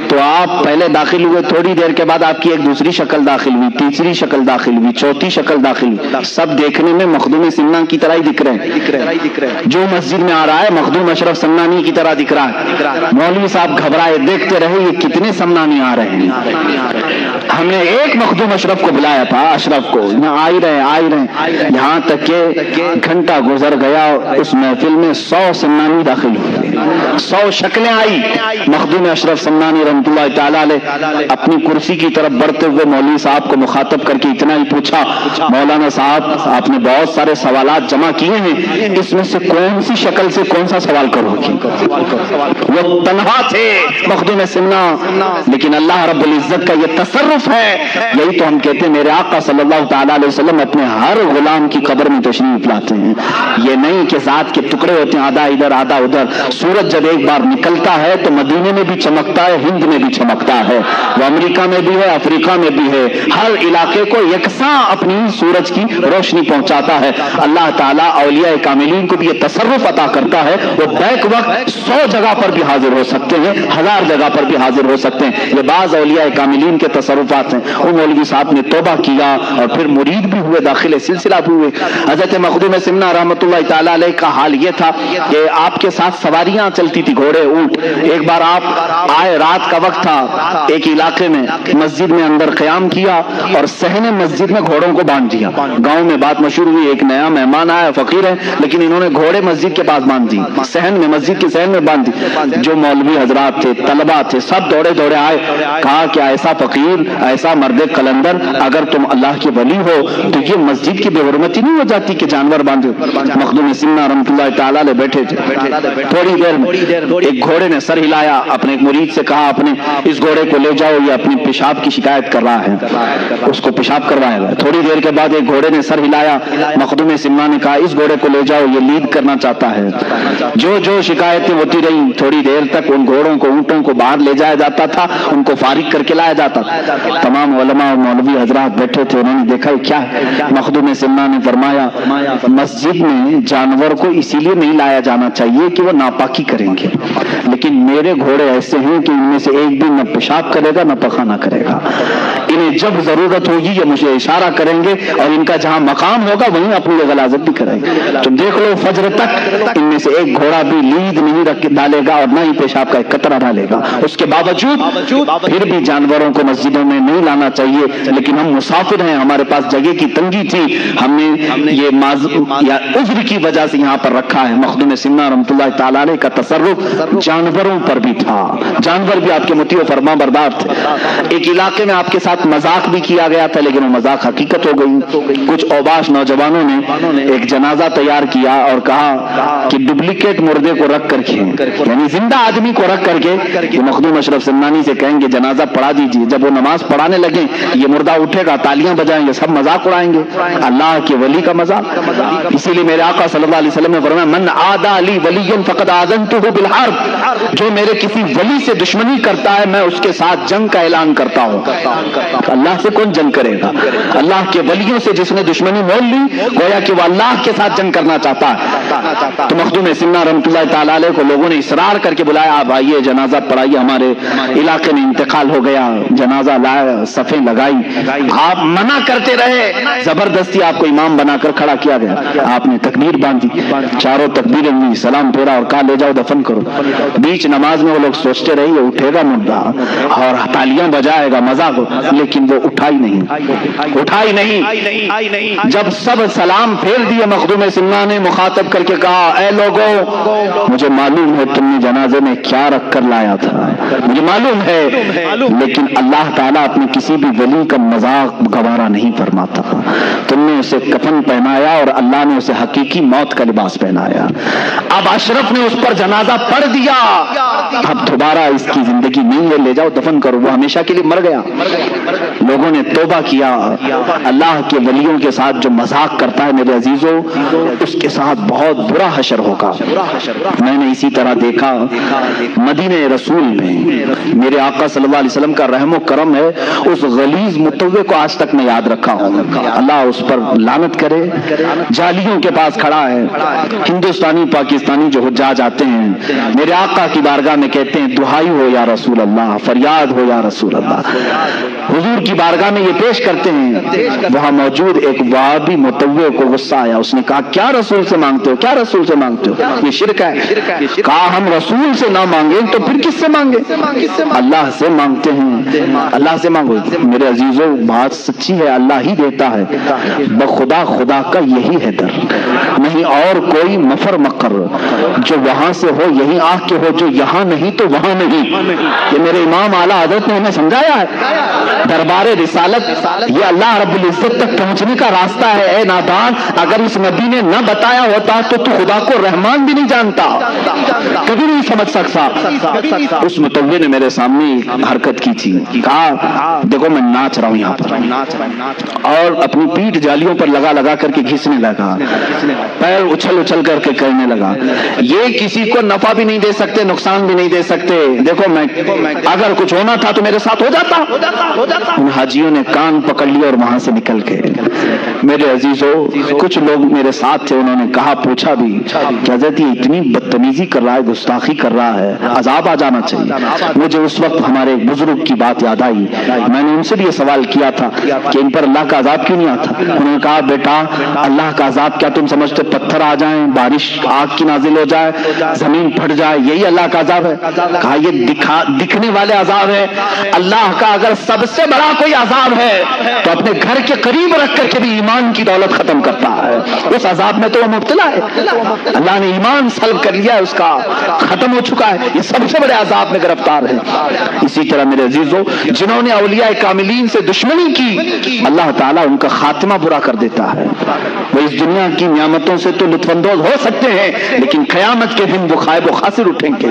تو آپ پہلے داخل ہوئے، تھوڑی دیر کے بعد آپ کی ایک دوسری شکل داخل ہوئی، تیسری شکل داخل ہوئی، چوتھی شکل داخل ہوئی، سب دیکھنے میں مخدوم سمنا کی طرح ہی دکھ رہے ہیں۔ جو مسجد میں آ رہا ہے مخدوم اشرف سمنانی کی طرح دکھ رہا ہے۔ مولوی صاحب گھبرائے، دیکھتے رہے یہ کتنے سمنانی آ رہے ہیں۔ ہم نے ایک مخدوم اشرف کو بلایا تھا، اشرف کو، یہاں آ ہی رہے، یہاں تک کہ گھنٹہ گزر گیا، اس محفل میں 100 سمنانی داخل ہوئے، 100 شکلیں آئی۔ مخدوم اشرف سمنانی رحمۃ اللہ تعالیٰ علیہ اپنی کرسی کی طرف بڑھتے ہوئے مولوی صاحب کو مخاطب کر کے اتنا ہی پوچھا، مولانا صاحب آپ نے بہت سارے سوالات جمع کیے ہیں، اس میں سے کون سی شکل سے کون سا سوال کرو گی؟ وہ تنہا تھے مخدوم سمنا، لیکن اللہ رب العزت کا یہ تصرف ہے۔ یہی تو ہم کہتے ہیں میرے آقا صلی اللہ تعالیٰ علیہ وسلم اپنے ہر غلام کی قبر میں تشریف لاتے ہیں۔ یہ نہیں کہ ذات کے ٹکڑے ہوتے ہیں، آدھا ادھر آدھا ادھر۔ سورج جب ایک بار نکلتا ہے تو مدینے میں بھی چمکتا ہے، ہند میں بھی چمکتا ہے، وہ امریکہ میں بھی ہے، افریقہ میں بھی ہے، ہر علاقے کو یکساں اپنی سورج کی روشنی پہنچاتا ہے۔ اللہ تعالیٰ اولیاء کاملین کو بھی یہ تصرف عطا کرتا ہے، وہ بیک وقت 100 جگہ پر بھی حاضر ہو سکتے ہیں، 1000 جگہ پر بھی حاضر ہو سکتے ہیں۔ یہ بعض اولیاء کاملین کے تصرفات ہیں۔ ان مولوی صاحب نے توبہ کیا اور پھر مرید بھی ہوئے، داخل سلسلہ بھی ہوئے۔ حضرت مخدوم سمنا رحمۃ اللہ تعالیٰ علیہ کا حال یہ تھا کہ آپ کے ساتھ سواریاں چلتی تھی، گھوڑے، اونٹ۔ ایک بار آپ آئے، رات کا وقت تھا، ایک علاقے میں مسجد میں اندر قیام کیا اور صحن مسجد میں گھوڑوں کو باندھ دیا۔ گاؤں میں بات مشہور ہوئی، ایک نیا مہمان آیا، فقیر ہے، لیکن انہوں نے گھوڑے مسجد کے پاس باندھ دی، صحن میں، مسجد کے صحن میں باندھ دی۔ جو مولوی حضرات تھے، طلبہ تھے، سب دوڑے دوڑے آئے، کہا کہ ایسا فقیر، ایسا مرد قلندر، اگر تم اللہ کے ولی ہو تو یہ مسجد کی بے حرمتی نہیں ہو جاتی کہ جانور باندھو؟ مخدوم سمنا رحمۃ اللہ تعالیٰ علیہ بیٹھے تھے۔ تھوڑی دیر میں ایک گھوڑے نے سر ہلایا، اپنے ایک مرید سے کہا اپنے اس گھوڑے کو لے جاؤ، یہ اپنی پیشاب کی شکایت کر رہا ہے، اس کو پیشاب کروایا گیا۔ تھوڑی دیر کے بعد ایک گھوڑے نے سر ہلایا، مخدوم سمنا نے کہا اس گھوڑے کو لے جاؤ، یہ لید کرنا چاہتا ہے۔ جو شکایتیں ہوتی رہی، تھوڑی دیر تک ان گھوڑوں کو، اونٹوں کو باہر لے جایا جاتا تھا، ان کو فارغ کر کے لایا جاتا تھا۔ تمام علماء اور مولوی حضرات بیٹھے تھے، انہوں نے دیکھا یہ کیا ہے۔ مخدوم سمنا نے فرمایا مسجد میں جانور کو اسی لیے نہیں لایا جانا چاہیے کہ وہ ناپاکی کریں گے، لیکن میرے گھوڑے ایسے ہیں کہ ان میں سے ایک بھی نہ پیشاب کرے گا نہ پخانہ کرے گا، انہیں جب ضرورت ہوگی یہ مجھے اشارہ کریں گے اور ان کا جہاں مقام ہوگا وہیں اپنی غلاظت بھی کریں گے۔ تو دیکھ لو فجر تک ان میں سے ایک گھوڑا بھی لید نہیں ڈالے گا اور نہ ہی پیشاب کا ایک قطرہ ڈالے گا۔ اس کے باوجود پھر بھی جانوروں کو مسجدوں میں نہیں لانا چاہیے، لیکن ہم مسافر ہیں، ہمارے پاس جگہ کی تنگی تھی، ہم نے یہ عذر کی وجہ سے یہاں پر رکھا ہے۔ مخدوم سمنا رحمۃ اللہ تعالیٰ علیہ کا تصرف جانوروں پر بھی تھا، جانور بھی آپ کے مطیع و فرما بردار تھے۔ ایک علاقے میں آپ کے ساتھ مذاق بھی کیا گیا تھا، لیکن وہ مذاق حقیقت ہو گئی۔ کچھ اوباش نوجوانوں نے ایک جنازہ تیار کیا اور کہا کہ ڈپلیکیٹ مردے کو رکھ کر کے، یعنی زندہ آدمی کو رکھ کر کے مخدوم اشرف سمنانی سے کہیں گے جنازہ پڑھا دیجیے۔ جب وہ نماز پڑھانے لگے، یہ مردہ اٹھے گا، تالیاں بجائیں گے، سب مذاق اڑائیں گے، اللہ کے ولی کا مذاق۔ اسی لیے میرے آقا صلی اللہ علیہ وسلم نے فرمایا من عادى لي وليا فقد آذنته آذنتہ بالحرب، جو میرے کسی ولی سے دشمنی کرتا ہے میں اس کے ساتھ جنگ کا اعلان کرتا ہوں۔ اللہ سے کون جنگ کرے گا؟ اللہ کے ولیوں سے جس نے دشمنی مول لی، گویا کہ وہ اللہ کے ساتھ جنگ کرنا چاہتا ہے۔ تو مخدوم سمنہ رحمۃ اللہ تعالی علیہ کو لوگوں نے اصرار کر کے بلایا، آپ آئیے جنازہ پڑھائیے، ہمارے علاقے میں انتقال ہو گیا، جنازہ لائے، صفیں لگائی، آپ منع کرتے رہے، زبردستی آپ کو امام بنا کر کھڑا کیا گیا، آپ نے تکبیر باندھی، چاروں تکبیریں دی، سلام پھیرا اور کہا لے جاؤ دفن کرو۔ بیچ نماز میں وہ لوگ سوچتے رہے یہ اٹھے گا مردہ اور تالیاں بجائے گا مذاق، لیکن وہ اٹھا ہی نہیں۔ جب سب سلام پھیر دیے مخدوم سمنہ نے مخاطب کر کے کہا، اے لوگوں مجھے معلوم ہے تم نے جنازے میں کیا رکھ کر لایا تھا، مجھے معلوم ہے، لیکن اللہ تعالیٰ اپنے کسی بھی ولی کا مذاق گوارا نہیں فرماتا۔ تم نے اسے کفن پہنایا اور اللہ نے اسے حقیقی موت کا لباس پہنایا۔ اب اشرف نے اس پر جنازہ پڑھ دیا، اب دوبارہ اس کی زندگی نہیں ہے، لے جاؤ دفن کرو، وہ ہمیشہ کے لیے مر گیا۔ لوگوں نے توبہ کیا۔ اللہ کے ولیوں کے ساتھ جو مذاق کرتا ہے میرے عزیزو، اس کے ساتھ بہت برا حشر ہوگا۔ میں نے اسی طرح دیکھا مدینہ رسول میں میرے آقا صلی اللہ علیہ وسلم کا رحم و کرم ہے، اس غلیظ متوع کو آج تک میں یاد رکھا ہوں، اللہ اس پر لعنت کرے، جالیوں کے پاس کھڑا ہے۔ ہندوستانی پاکستانی جو حجاج آتے ہیں میرے آقا کی بارگاہ میں کہتے ہیں دعائی ہو یا رسول اللہ، فریاد ہو یا رسول اللہ، حضور کی بارگاہ میں یہ پیش کرتے ہیں۔ وہاں موجود ایک وہابی متوع کو غصہ آیا، اس نے کہا کیا رسول سے مانگتے ہو، کیا رسول سے مانگتے ہو، یہ شرک ہے۔ کہا ہم رسول سے نہ مانگیں تو پھر کس سے مانگے؟ اللہ سے مانگتے ہیں، اللہ سے مانگو۔ میرے عزیزو بات سچی ہے، اللہ ہی دیتا ہے، بخدا خدا کا یہی ہے در، نہیں اور کوئی مفر مقر، جو وہاں سے ہو یہی آ کے ہو، جو یہاں نہیں تو وہاں نہیں۔ یہ میرے امام اعلیٰ حضرت نے ہمیں سمجھایا ہے، دربار رسالت یہ اللہ رب العزت تک پہنچنے کا راستہ ہے۔ اے نادان، اگر اس نبی نے نہ بتایا ہوتا تو خدا کو رحمان بھی نہیں جانتا، کبھی نہیں سمجھ سکتا۔ اس متوع نے میرے سامنے حرکت کی تھی، کہا دیکھو میں ناچ رہا ہوں یہاں پر، اور اپنی پیٹھ جالیوں پر لگا لگا کر کے گھسنے لگا، پیر اچھل اچھل کر کے کرنے لگا، یہ کسی کو نفع بھی نہیں دے سکتے، نقصان بھی نہیں دے سکتے، دیکھو میں اگر کچھ ہونا تھا تو میرے ساتھ ہو جاتا۔ ان حاجیوں نے کان پکڑ لیا اور وہاں سے نکل کے، میرے عزیزو کچھ لوگ میرے ساتھ تھے، انہوں نے کہا پوچھا بھی کہ حضرت یہ اتنی بدتمیزی کر رہا ہے، گستاخی کر رہا ہے، عذاب آ جانا چاہیے۔ مجھے اس وقت ہمارے ایک بزرگ کی بات یاد آئی، میں نے ان سے بھی یہ سوال کیا تھا کہ ان پر اللہ کا عذاب کیوں نہیں آتا؟ انہوں نے کہا بیٹا اللہ کا عذاب کیا تم سمجھتے پتھر آ جائیں، بارش آگ کی نازل ہو جائے، زمین پھٹ جائے، یہی اللہ کا عذاب ہے؟ کہا یہ دکھنے والے عذاب ہے، اللہ کا اگر سب سے بڑا کوئی عذاب ہے تو اپنے گھر کے قریب رکھ کر کے بھی ایمان کی دولت ختم کرتا ہے، اس عذاب میں تو وہ مبتلا ہے، اللہ نے ایمان سلب کر لیا ہے، اس کا ختم ہو چکا ہے، یہ سب سے بڑے عذاب میں گرفتار ہے۔ اسی طرح میرے عزیزو جنہوں نے اولیاء کاملین سے دشمنی کی، اللہ تعالیٰ ان کا خاتمہ برا کر دیتا ہے۔ وہ اس دنیا کی نعمتوں سے تو لطف اندوز ہو سکتے ہیں، لیکن قیامت کے دن وہ خائب و خاسر اٹھیں گے۔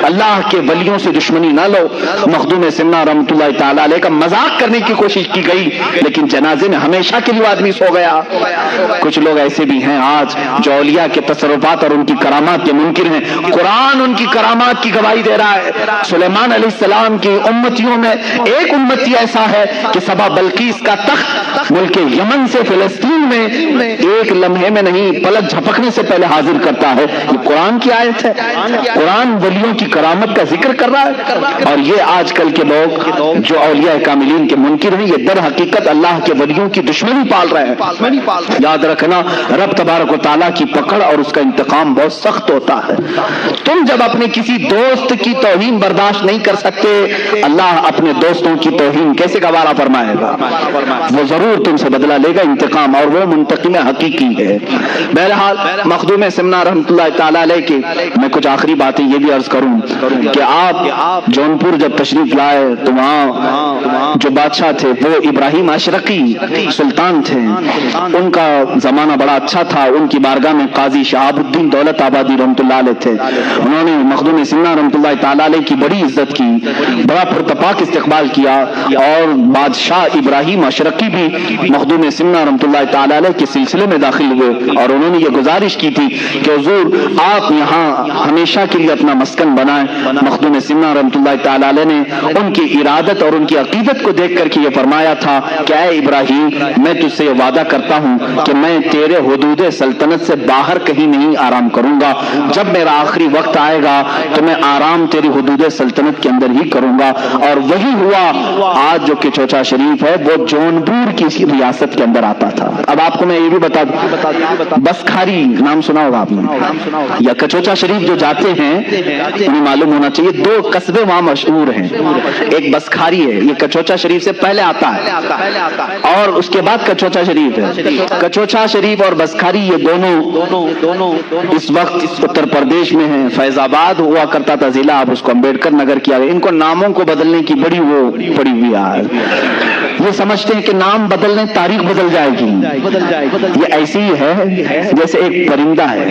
اللہ کے ولیوں سے دشمنی نہ لو۔ مخدوم سمنہ رحمۃ اللہ تعالی علیہ کا مذاق کرنے کی کوشش کی گئی، لیکن جنازے میں ہمیشہ کے لیے آدمی سو گیا۔ کچھ لوگ ایسے بھی ہیں آج جو اولیاء کے تصرفات اور ان کی کرامات کے منکر ہیں۔ قرآن ان کی کرامات کی گواہی دے رہا ہے۔ سلیمان علیہ السلام کی امتیوں میں ایک امتی ایسا ہے کہ سبا بلقیس کا تخت ملک یمن سے فلسطین میں ایک لمحے میں نہیں پلک جھپکنے سے پہلے حاضر کرتا ہے۔ یہ قرآن کی آیت ہے، قرآن ولیوں کی کرامت کا ذکر کر رہا ہے۔ اور یہ آج کل کے لوگ جو اولیاء کاملین کے منکر ہیں، یہ در حقیقت اللہ کے ولیوں کی دشمنی پال رہے ہیں۔ یاد رکھنا رب تبارک و تعالیٰ کی پکڑ اور اس کا انتقام بہت سخت ہوتا ہے۔ تم جب اپنے کسی دوست کی توہین برداشت نہیں کر سکتے، اللہ اپنے دوستوں کی توہین کیسے گوارا فرمائے گا؟ وہ ضرور تم سے بدلہ لے گا انتقام، اور وہ منتقم حقیقی ہے۔ بہرحال مخدوم سمنہ رحمۃ اللہ تعالی علیہ کے میں کچھ آخری باتیں یہ بھی عرض کروں کہ آپ جونپور جب تشریف لائے تو وہاں جو بادشاہ تھے وہ ابراہیم اشرقی سلطان تھے، ان کا زمانہ بڑا اچھا تھا. ان کی بارگاہ میں قاضی شہاب الدین دولت آبادی رحمۃ اللہ علیہ تھے. انہوں نے مخدوم سمنا رحمۃ اللہ تعالی علیہ کی بڑی عزت کی, بڑا پرتپاک استقبال کیا, اور بادشاہ ابراہیم اشرقی بھی مخدوم سمنا رحمۃ اللہ تعالی علیہ کے سلسلے میں داخل ہوئے, اور انہوں نے یہ گزارش کی تھی کہ حضور آپ یہاں ہمیشہ کے لیے اپنا مسکن بنائیں. مخدوم سمنا رحمۃ اللہ تعالی علیہ نے ان کی ارادت اور ان کی عقیدت کو دیکھ کر کے یہ فرمایا تھا کہ اے ابراہیم, میں تجھ سے وعدہ کرتا ہوں کہ میں تیرے حدود سلطنت سے باہر کہیں نہیں آرام کروں گا. جب میرا آخری وقت آئے گا تو میں آرام تیری حدود سلطنت کے اندر ہی کروں گا. اور وہی ہوا. آج جو کہ چوچا شریف ہے وہ جونپور کی ریاست کے اندر آتا تھا. اب آپ کو میں یہ بھی بتا دوں, بسکھاری نام سنا ہوگا آپ نے, یا کچوچا شریف جو جاتے ہیں انہیں معلوم ہونا چاہیے, دو قصبے وہاں مشہور ہیں. ایک بسکھاری ہے, یہ کچوچا شریف سے پہلے آتا ہے, اور اس کے بعد کچوچا شریف ہے. کچوچا شریف اور بسکھاری یہ دونوں اس وقت اتر پردیش میں ہیں. فیض آباد ہوا کرتا تھا ضلع, اب اس کو امبیڈکر نگر کیا گیا. ان کو ناموں کو بدلنے کی بڑی وہ پڑی ہوئی ہے. یہ سمجھتے ہیں کہ نام بدلنے تاریخ بدل جائے گی. یہ ایسی ہی ہے جیسے ایک پرندہ ہے,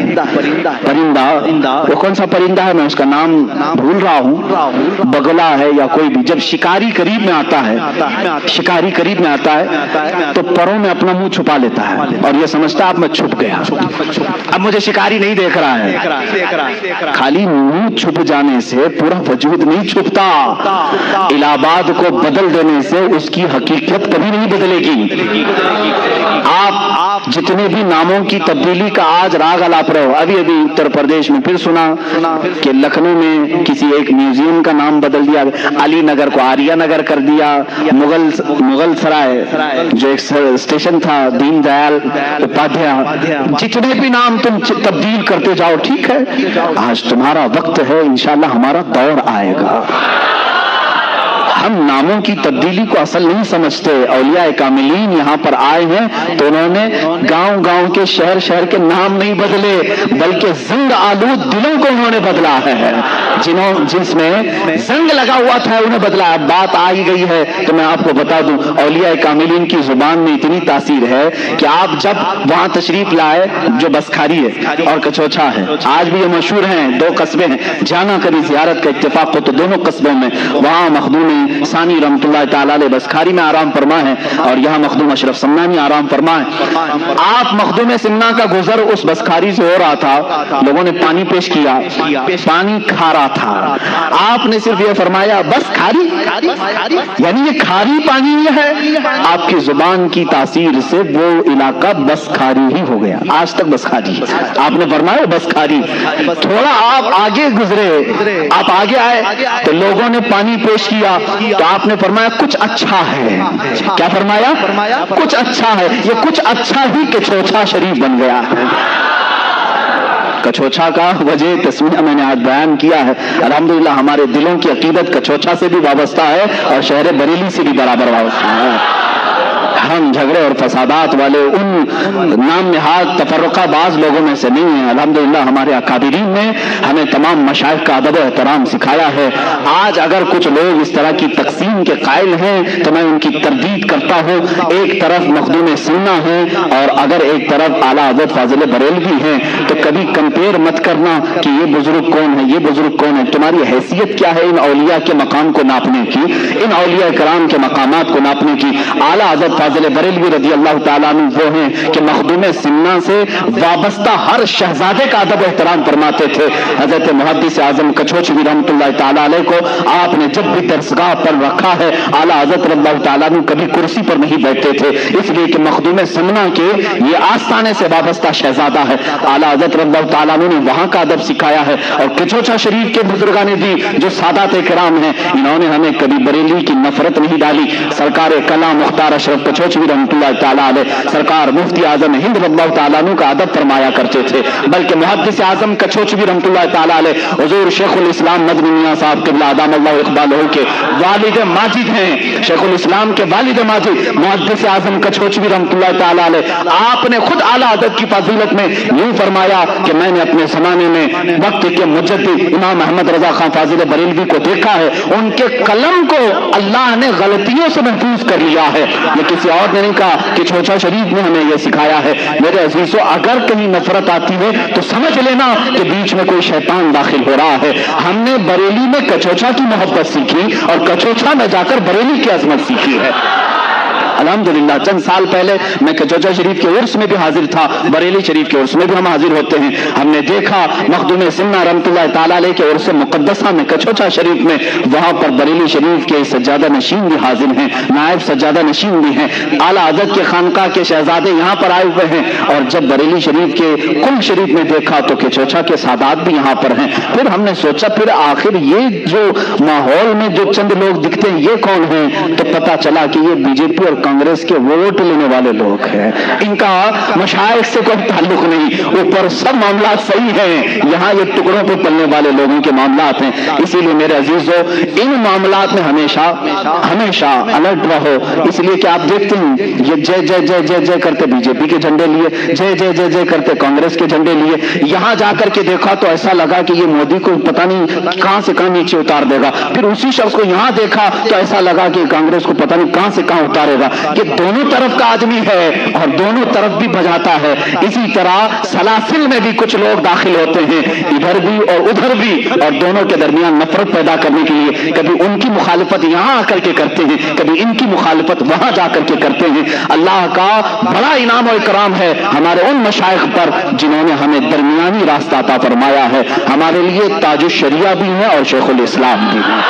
پرندہ وہ کون سا پرندہ ہے میں اس کا نام بھول رہا ہوں, بگلا ہے یا کوئی بھی. جب شکاری قریب میں آتا ہے تو پروں میں اپنا منہ چھپا لیتا ہے اور یہ سمجھتا ہے اب میں چھپ گیا, اب مجھے شکاری نہیں دیکھ رہا ہے. خالی منہ چھپ جانے سے پورا وجود نہیں چھپتا. الہ آباد کو بدل دینے سے اس کی حقیقت کبھی نہیں بدلے گی. آپ جتنے بھی ناموں کی تبدیلی کا آج راگ الاپ رہے ہو, ابھی اتر پردیش میں پھر سنا کہ لکھنؤ میں کسی ایک میوزیم کا نام بدل دیا, علی نگر کو آریہ نگر کر دیا, مغل سرائے جو ایک اسٹیشن تھا دین دیال اپادھیائے. جتنے بھی نام تم تبدیل کرتے جاؤ, ٹھیک ہے, آج تمہارا وقت ہے, انشاءاللہ ہمارا دور آئے گا. ہم ناموں کی تبدیلی کو اصل نہیں سمجھتے. اولیاء کاملین یہاں پر آئے ہیں تو انہوں نے گاؤں کے شہر کے نام نہیں بدلے, بلکہ زنگ آلود دلوں کو انہوں نے بدلا ہے. جس میں زنگ لگا ہوا تھا انہیں بدلا. اب بات آ ہی گئی ہے تو میں آپ کو بتا دوں, اولیاء کاملین کی زبان میں اتنی تاثیر ہے کہ آپ جب وہاں تشریف لائے, جو بسکھاری ہے اور کچوچا ہے, آج بھی یہ مشہور ہیں, دو قصبے ہیں, جانا کبھی زیارت کا اتفاق ہو تو دونوں قصبوں میں وہاں مخدوم ثانی رحمۃ اللہ تعالی علیہ بسکھاری میں آرام فرما ہے, اور یہاں مخدوم اشرف سمنانی آرام فرما ہے. آپ مخدوم سمنا کا گزر اس بسکھاری سے ہو رہا تھا, لوگوں نے پانی پیش کیا, پانی کھا رہا تھا. آپ نے صرف یہ فرمایا بسکھاری, یعنی یہ کھاری پانی ہے. آپ کی زبان کی تاثیر سے وہ علاقہ بسکھاری ہی ہو گیا, آج تک بسکھاری. آپ نے فرمایا بسکھاری. تھوڑا آپ آگے گزرے, آپ آگے آئے تو لوگوں نے پانی پیش کیا تو آپ نے فرمایا کچھ اچھا ہے. کیا فرمایا؟ کچھ اچھا ہے. یہ کچھ اچھا ہی کچوچا شریف بن گیا ہے. کچوچا کا وجہ تسمیہ میں نے آج بیان کیا ہے. الحمدللہ ہمارے دلوں کی عقیدت کچوچا سے بھی وابستہ ہے اور شہر بریلی سے بھی برابر وابستہ ہے. ہم جھگڑے اور فسادات والے ان نام نہاد تفرقہ باز لوگوں میں سے نہیں ہیں. الحمدللہ ہمارے اکابرین نے ہمیں تمام مشائخ کا ادب و احترام سکھایا ہے. آج اگر کچھ لوگ اس طرح کی تقسیم کے قائل ہیں تو میں ان کی تردید کرتا ہوں. ایک طرف مخدوم سننا ہے اور اگر ایک طرف اعلیٰ حضرت فاضل بریلوی ہیں, تو کبھی کمپیئر مت کرنا کہ یہ بزرگ کون ہے, یہ بزرگ کون ہے. تمہاری حیثیت کیا ہے ان اولیاء کے مقام کو ناپنے کی, ان اولیاء کرام کے مقامات کو ناپنے کی. اعلیٰ حضرت فاضل بریلوی رضی اللہ تعالیٰ عنہ وہ ہیں کہ مخدوم سمنا سے وابستہ ہر شہزادے کا ادب و احترام فرماتے تھے. حضرت محدث اعظم کچوچوی رحمۃ اللہ تعالیٰ علیہ کو آپ نے جب بھی درسگاہ پر رکھا ہے, اعلیٰ حضرت رضی اللہ تعالیٰ عنہ کبھی کرسی پر نہیں بیٹھتے تھے, اس لیے کہ مخدوم سمنا کے یہ آستانے سے وابستہ شہزادہ ہے. اعلیٰ حضرت رضی اللہ تعالیٰ عنہ نے وہاں کا ادب سکھایا ہے. اور کچوچا شریف کے بزرگان دی جو سادات کرام ہیں, انہوں نے ہمیں کبھی بریلی کی نفرت نہیں ڈالی. سرکار کلام مختار اشرف کچوچوی رحمۃ اللہ تعالیٰ علیہ, سرکار مفتی اعظم ہند رضی اللہ تعالیٰ عنہ کا ادب فرمایا کرتے تھے. بلکہ محدث اعظم کچوچوی رحمۃ اللہ تعالیٰ علیہ حضور شیخ الاسلام مدنی میاں صاحب قبلہ ادام اللہ اقبالہ کے والد ماجد ہیں. شیخ الاسلام کے والد ماجد محدث اعظم کچوچوی رحمۃ اللہ تعالیٰ علیہ, آپ نے خود اعلیٰ ادب کی فضیلت میں یوں فرمایا کہ میں نے اپنے زمانے میں وقت کے مجدد امام احمد رضا خان فاضل بریلوی کو دیکھا ہے, ان کے قلم کو اللہ نے غلطیوں سے محفوظ کر لیا ہے. یہ کسی اور نے نہیں کہا کہ چھوچا شریف نے ہمیں یہ سکھایا ہے۔ میرے عزیزو، اگر کہیں نفرت آتی ہے تو سمجھ لینا کہ بیچ میں کوئی شیطان داخل ہو رہا ہے۔ ہم نے بریلی میں کچوچا کی محبت سیکھی اور کچوچا میں جا کر بریلی کی عظمت سیکھی ہے۔ الحمدللہ چند سال پہلے میں کچوچا شریف کے عرس میں بھی حاضر تھا، بریلی شریف کے عرس میں بھی ہم حاضر ہوتے ہیں۔ ہم نے دیکھا مخدوم سنہ رحمۃ اللہ تعالیٰ علیہ کے عرس مقدسہ میں کچوچا شریف میں، وہاں پر بریلی شریف کے سجادہ نشین بھی حاضر ہیں، نائب سجادہ نشین بھی ہیں، اعلیٰ حضرت کے خانقاہ کے شہزادے یہاں پر آئے ہوئے ہیں۔ اور جب بریلی شریف کے کل شریف میں دیکھا تو کچوچا کے سادات بھی یہاں پر ہیں۔ پھر ہم نے سوچا پھر آخر یہ جو ماحول میں جو چند لوگ دکھتے ہیں یہ کون ہیں؟ تو پتہ چلا کہ یہ بی جے پی اور کانگریس کے ووٹ لینے والے لوگ ہیں، ان کا مشائخ سے کوئی تعلق نہیں، اوپر سب معاملات صحیح ہیں، یہاں یہ ٹکڑوں پہ پلنے والے لوگوں کے معاملات ہیں۔ اسی لیے میرے عزیزو، ان معاملات میں ہمیشہ الرٹ رہو، اس لیے کہ آپ دیکھتے ہیں یہ جے جے جے جے جے کرتے بی جے پی کے جھنڈے لیے، جے جے جے جے کرتے کانگریس کے جھنڈے لیے، یہاں جا کر کے دیکھا تو ایسا لگا کہ یہ مودی کو پتہ نہیں کہاں سے کہاں نیچے اتار دے گا، پھر اسی شخص کو یہاں دیکھا تو ایسا لگا کہ کانگریس کو پتہ نہیں کہاں سے کہاں اتارے گا۔ یہ دونوں طرف کا آدمی ہے اور دونوں طرف بھی بجاتا ہے۔ اسی طرح سلاسل میں بھی کچھ لوگ داخل ہوتے ہیں، ادھر بھی اور ادھر بھی، اور دونوں کے درمیان نفرت پیدا کرنے کے لیے کبھی ان کی مخالفت یہاں آ کر کے کرتے ہیں، کبھی ان کی مخالفت وہاں جا کر کے کرتے ہیں۔ اللہ کا بڑا انعام و اکرام ہے ہمارے ان مشائخ پر جنہوں نے ہمیں درمیانی راستہ عطا فرمایا ہے، ہمارے لیے تاج الشریعہ بھی ہیں اور شیخ الاسلام بھی ہیں۔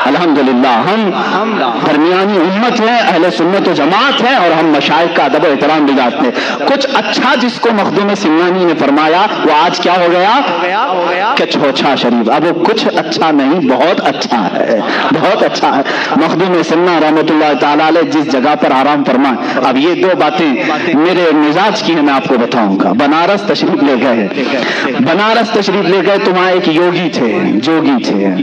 الحمدللہ ہم درمیانی امت ہیں، اہل سنت و جماعت ہیں، اور ہم مشائخ کا ادب و احترام بھی جانتے ہیں۔ کچھ اچھا جس کو مخدوم سمنانی نے فرمایا وہ آج کیا ہو گیا کہ چھوچا شریف، اب وہ کچھ اچھا نہیں، بہت اچھا ہے، بہت اچھا ہے۔ مخدوم سمنا رحمۃ اللہ تعالیٰ علیہ جس جگہ پر آرام فرمائے، اب یہ دو باتیں میرے مزاج کی ہیں، میں آپ کو بتاؤں گا۔ بنارس تشریف لے گئے، بنارس تشریف لے گئے تو وہاں ایک یوگی تھے، جوگی تھے۔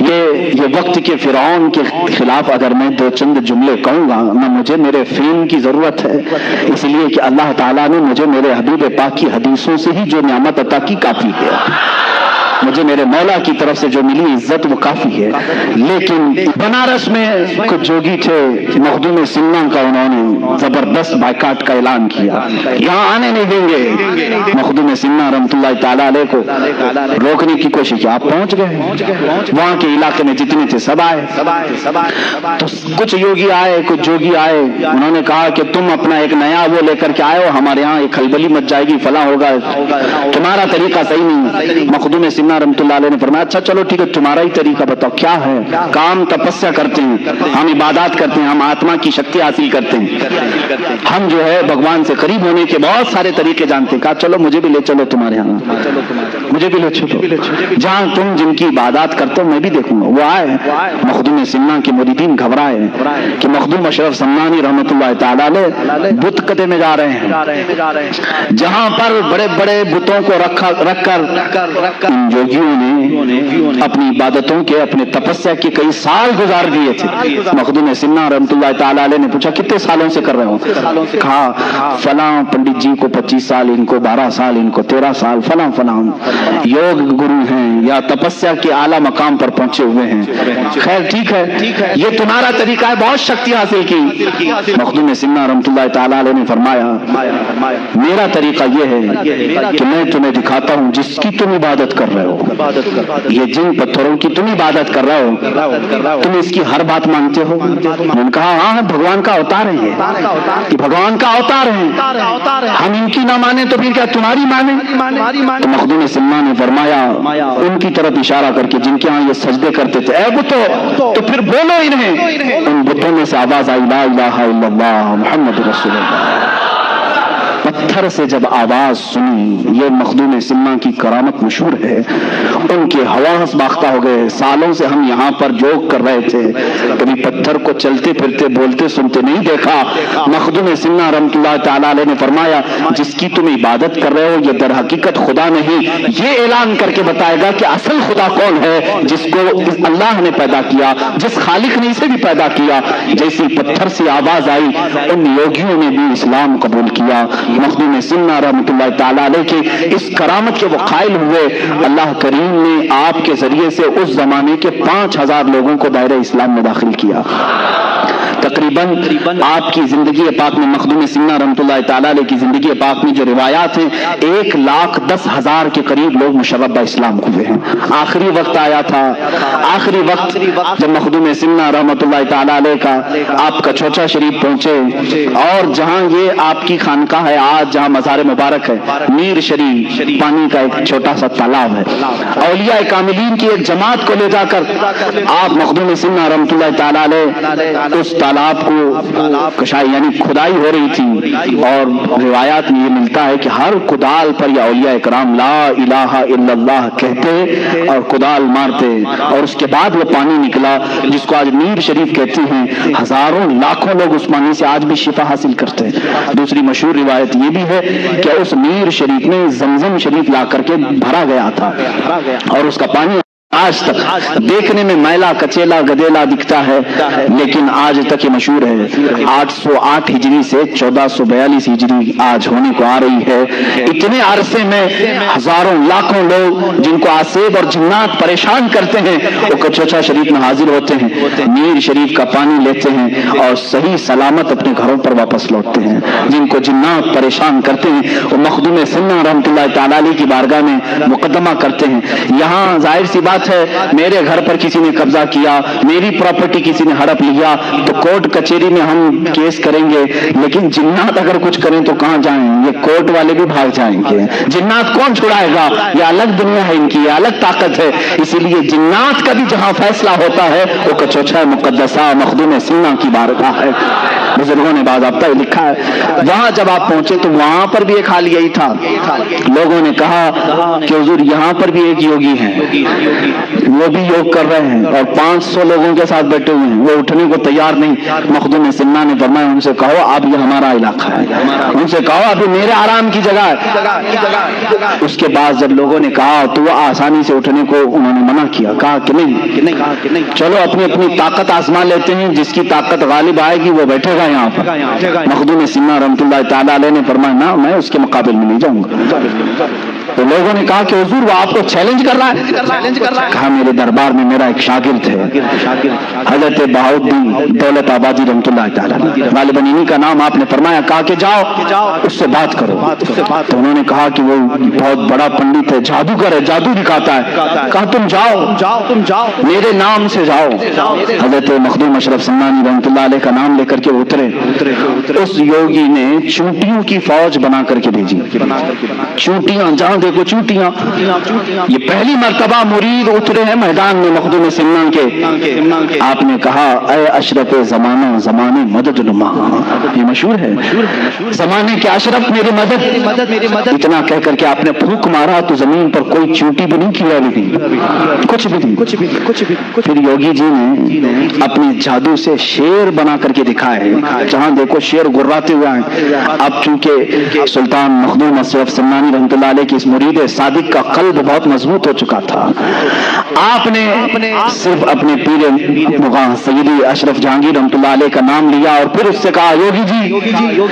یہ وقت کے فرعون کے خلاف اگر میں دو چند جملے کہوں گا نہ، مجھے میرے فیم کی ضرورت ہے، اس لیے کہ اللہ تعالیٰ نے مجھے میرے حبیب پاک کی حدیثوں سے ہی جو نعمت عطا کی کافی ہے، مجھے میرے مولا کی طرف سے جو ملی عزت وہ کافی ہے۔ لیکن بنارس میں کچھ جوگی تھے، مخدوم سنہ کا انہوں نے زبردست بائیکاٹ کا اعلان کیا، یہاں آنے نہیں دیں گے۔ مخدوم سنہ رحمۃ اللہ تعالیٰ علیہ کو روکنے کی کوشش کی، آپ پہنچ گئے، وہاں کے علاقے میں جتنے تھے سب آئے، تو کچھ یوگی آئے، کچھ جوگی آئے، انہوں نے کہا کہ تم اپنا ایک نیا وہ لے کر کے آئے ہو، ہمارے یہاں ایک کھلبلی مچ جائے گی، فلاں ہوگا، تمہارا طریقہ صحیح نہیں۔ مخدوم سنہ رحمۃ اللہ علیہ نے فرمایا اچھا چلو ٹھیک ہے، تمہارا ہی طریقہ بتاؤ کیا ہے؟ کام تپسیا کرتے ہیں، ہم عبادات کرتے ہیں، ہم آتما کی شکتی حاصل کرتے ہیں، ہم جو ہے بھگوان سے قریب ہونے کے بہت سارے طریقے جانتے ہیں۔ کہا چلو مجھے بھی لے چلو تمہارے یہاں، مجھے بھی لے چلو، جہاں تم جن کی عبادات کرتے ہو میں بھی دیکھوں گا۔ وہ آئے، مخدوم سنہ کے مریدین گھبرائے کہ مخدوم اشرف سمنانی رحمۃ اللہ تعالیٰ علیہ بت قدے میں جا رہے ہیں، جہاں پر بڑے بڑے بتوں کو رکھ کر ان جوگیوں نے اپنی عبادتوں کے، اپنے تپسیا کے کئی سال گزار دیے تھے۔ مخدوم سنہ رحمۃ اللہ تعالیٰ علیہ نے پوچھا کتنے سالوں سے کر رہے ہو؟ کہا فلاں پنڈت جی کو 25 سال، ان کو 12 سال، ان کو 13 سال، فلاں فلاں یوگ گرو ہیں یا تپسیا کے اعلیٰ مقام پر پہنچے ہوئے ہیں۔ خیر ٹھیک ہے، یہ تمہارا طریقہ ہے، بہت شکتی حاصل کی۔ مخدوم سنہ رحمۃ اللہ تعالیٰ علیہ نے فرمایا میرا طریقہ یہ ہے کہ میں تمہیں دکھاتا ہوں جس کی تم عبادت کر رہے ہو، یہ جن پتھروں کی تم عبادت کر رہے ہو، تم اس کی ہر بات مانتے ہو؟ انہوں نے کہا ہاں بھگوان کا اوتار ہے، یہ بھگوان کا اوتار ہے، ہم ان کی نہ مانیں تو پھر کیا تمہاری مانیں؟ تو مخدوم سنہ نے فرمایا ان کی طرف اشارہ کر کے جن کے ہاں یہ سجدے کرتے تھے، اے بتو تو پھر بولو انہیں۔ ان بتوں میں سے آواز آئی لا الہ الا اللہ محمد رسول اللہ۔ پتھر سے جب آواز سنی، یہ مخدوم سنہ کی کرامت مشہور ہے، ان کے حواس باختہ ہو گئے۔ سالوں سے ہم یہاں پر جوک کر رہے تھے، کبھی پتھر کو چلتے پھرتے بولتے سنتے نہیں دیکھا۔ مخدوم سنہ رحمۃ اللہ تعالیٰ علیہ نے فرمایا جس کی تم عبادت کر رہے ہو یہ در حقیقت خدا نہیں، یہ اعلان کر کے بتائے گا کہ اصل خدا کون ہے، جس کو اللہ نے پیدا کیا، جس خالق نے اسے بھی پیدا کیا۔ جیسی پتھر سے آواز آئی ان یوگیوں نے بھی اسلام قبول کیا۔ مخدوم سنہ رحمۃ اللہ تعالیٰ علیہ کے اس کرامت کے وہ قائل ہوئے، اللہ کریم نے آپ کے ذریعے سے اس زمانے کے 5000 لوگوں کو دائرہ اسلام میں داخل کیا۔ تقریباً آپ کی زندگی پاک میں مخدوم سمنہ رحمۃ اللہ تعالیٰ علیہ کی زندگی پاک میں جو روایات ہیں 1,10,000 کے قریب لوگ مشرب اسلام ہوئے ہیں. آخری وقت آیا تھا، آخری وقت جب مخدوم سمنہ رحمۃ اللہ تعالیٰ علیہ کا آپ کچوچا شریف پہنچے، اور جہاں یہ آپ کی خانقاہ ہے آج، جہاں مزار مبارک ہے، میر شریف پانی کا ایک چھوٹا سا تالاب ہے، اولیاء کاملین کی ایک جماعت کو لے جا کر آپ مخدوم سمنہ رحمۃ اللہ تعالیٰ علیہ اس تالاب کو کشائی یعنی کھدائی ہو رہی تھی، اور روایات میں یہ ملتا ہے کہ ہر کدال پر یہ اولیاء کرام لا الہ الا اللہ کہتے اور کدال مارتے، اور اس کے بعد وہ پانی نکلا جس کو آج میر شریف کہتے ہیں. ہزاروں لاکھوں لوگ اس پانی سے آج بھی شفا حاصل کرتے ہیں. دوسری مشہور روایت یہ بھی ہے کہ اس میر شریف میں زمزم شریف لا کر کے بھرا گیا تھا، اور اس کا پانی آج تک دیکھنے میں میلا کچیلا گدیلا دکھتا ہے، لیکن آج تک یہ مشہور ہے. 808 ہجری سے 1442 ہجری آج ہونے کو آ رہی ہے. اتنے عرصے میں ہزاروں لاکھوں لوگ جن کو آسیب اور جنات پریشان کرتے ہیں وہ کچوچا شریف میں حاضر ہوتے ہیں، میر شریف کا پانی لیتے ہیں اور صحیح سلامت اپنے گھروں پر واپس لوٹتے ہیں. جن کو جنات پریشان کرتے ہیں وہ مخدوم سمنہ رحمۃ اللہ تعالیٰ علیہ کی بارگاہ میں مقدمہ کرتے ہیں. یہاں ظاہر سی بات ہے، میرے گھر پر کسی نے قبضہ کیا، میری پراپرٹی کسی نے ہڑپ لیا تو کورٹ کچہری میں ہم کیس کریں گے، لیکن جنات اگر کچھ کریں تو کہاں جائیں؟ یہ کورٹ والے بھی بھاگ جائیں گے. جنات کون چھڑائے گا؟ یہ الگ دنیا ہے ان کی، یہ الگ طاقت ہے. اسی لیے جنات کا بھی جہاں فیصلہ ہوتا ہے وہ کچوچا مقدسہ مخدوم سمنہ کی بارگاہ ہے. بزرگوں نے باضابطہ لکھا ہے. وہاں جب آپ پہنچے تو وہاں پر بھی ایک حال یہی تھا. لوگوں نے کہا کہ حضور یہاں پر بھی ایک یوگی ہیں، وہ بھی یوگ کر رہے ہیں اور 500 لوگوں کے ساتھ بیٹھے ہوئے ہیں، وہ اٹھنے کو تیار نہیں. مخدوم سمنہ نے فرمایا ان سے کہو اب یہ ہمارا علاقہ ہے، ان سے کہو ابھی میرے آرام کی جگہ ہے. اس کے بعد جب لوگوں نے کہا تو وہ آسانی سے اٹھنے کو انہوں نے منع کیا، کہا کہ نہیں چلو اپنی اپنی طاقت آزما لیتے ہیں، جس کی طاقت غالب آئے گی وہ بیٹھے گا یہاں پر. مخدوم سمنہ رحمۃ اللہ تعالیٰ علیہ نے فرمایا نہ میں اس کے مقابل میں نہیں جاؤں گا. تو لوگوں نے کہا کہ حضور وہ آپ کو چیلنج کر رہا ہے. کہا میرے دربار میں میرا ایک شاگرد ہے حضرت بہاؤالدین دولت آبادی رحمۃ اللہ تعالیٰ غالباً انہی کا نام آپ نے فرمایا. کہا کہ جاؤ اس سے بات کرو. تو انہوں نے کہا کہ وہ بہت بڑا پنڈت ہے، جادوگر ہے، جادو دکھاتا ہے. کہا تم جاؤ میرے نام سے جاؤ. حضرت مخدوم اشرف سمنانی رحمۃ اللہ علیہ کا نام لے کر کے اترے. اس یوگی نے چونٹیوں کی فوج بنا کر کے بھیجی. چونٹیاں جہاں دیکھو چونٹیاں. یہ پہلی مرتبہ مرید اترے ہیں میدان میں مخدوم سمنہ کے. آپ نے کہا اے اشرف زمانہ زمانے مدد نما. یہ مشہور ہے، زمانے کے اشرف میری مدد. اتنا کہہ کر کے آپ نے پھونک مارا تو زمین پر کوئی چونٹی بھی نہیں کھلا نہیں، کچھ بھی نہیں. پھر یوگی جی نے اپنے جادو سے شیر بنا کر کے دکھائے، جہاں دیکھو شیر گراتے ہوئے ہیں. اب چونکہ سلطان مخدوم اشرف سمنانی رحمۃ اللہ علیہ کی اس مرید صادق کا قلب بہت مضبوط ہو چکا تھا. آپ نے صرف اپنے پیر مغاں سیدی اشرف جہانگیر رحمۃ اللہ علیہ کا نام لیا اور پھر اس سے کہا یوگی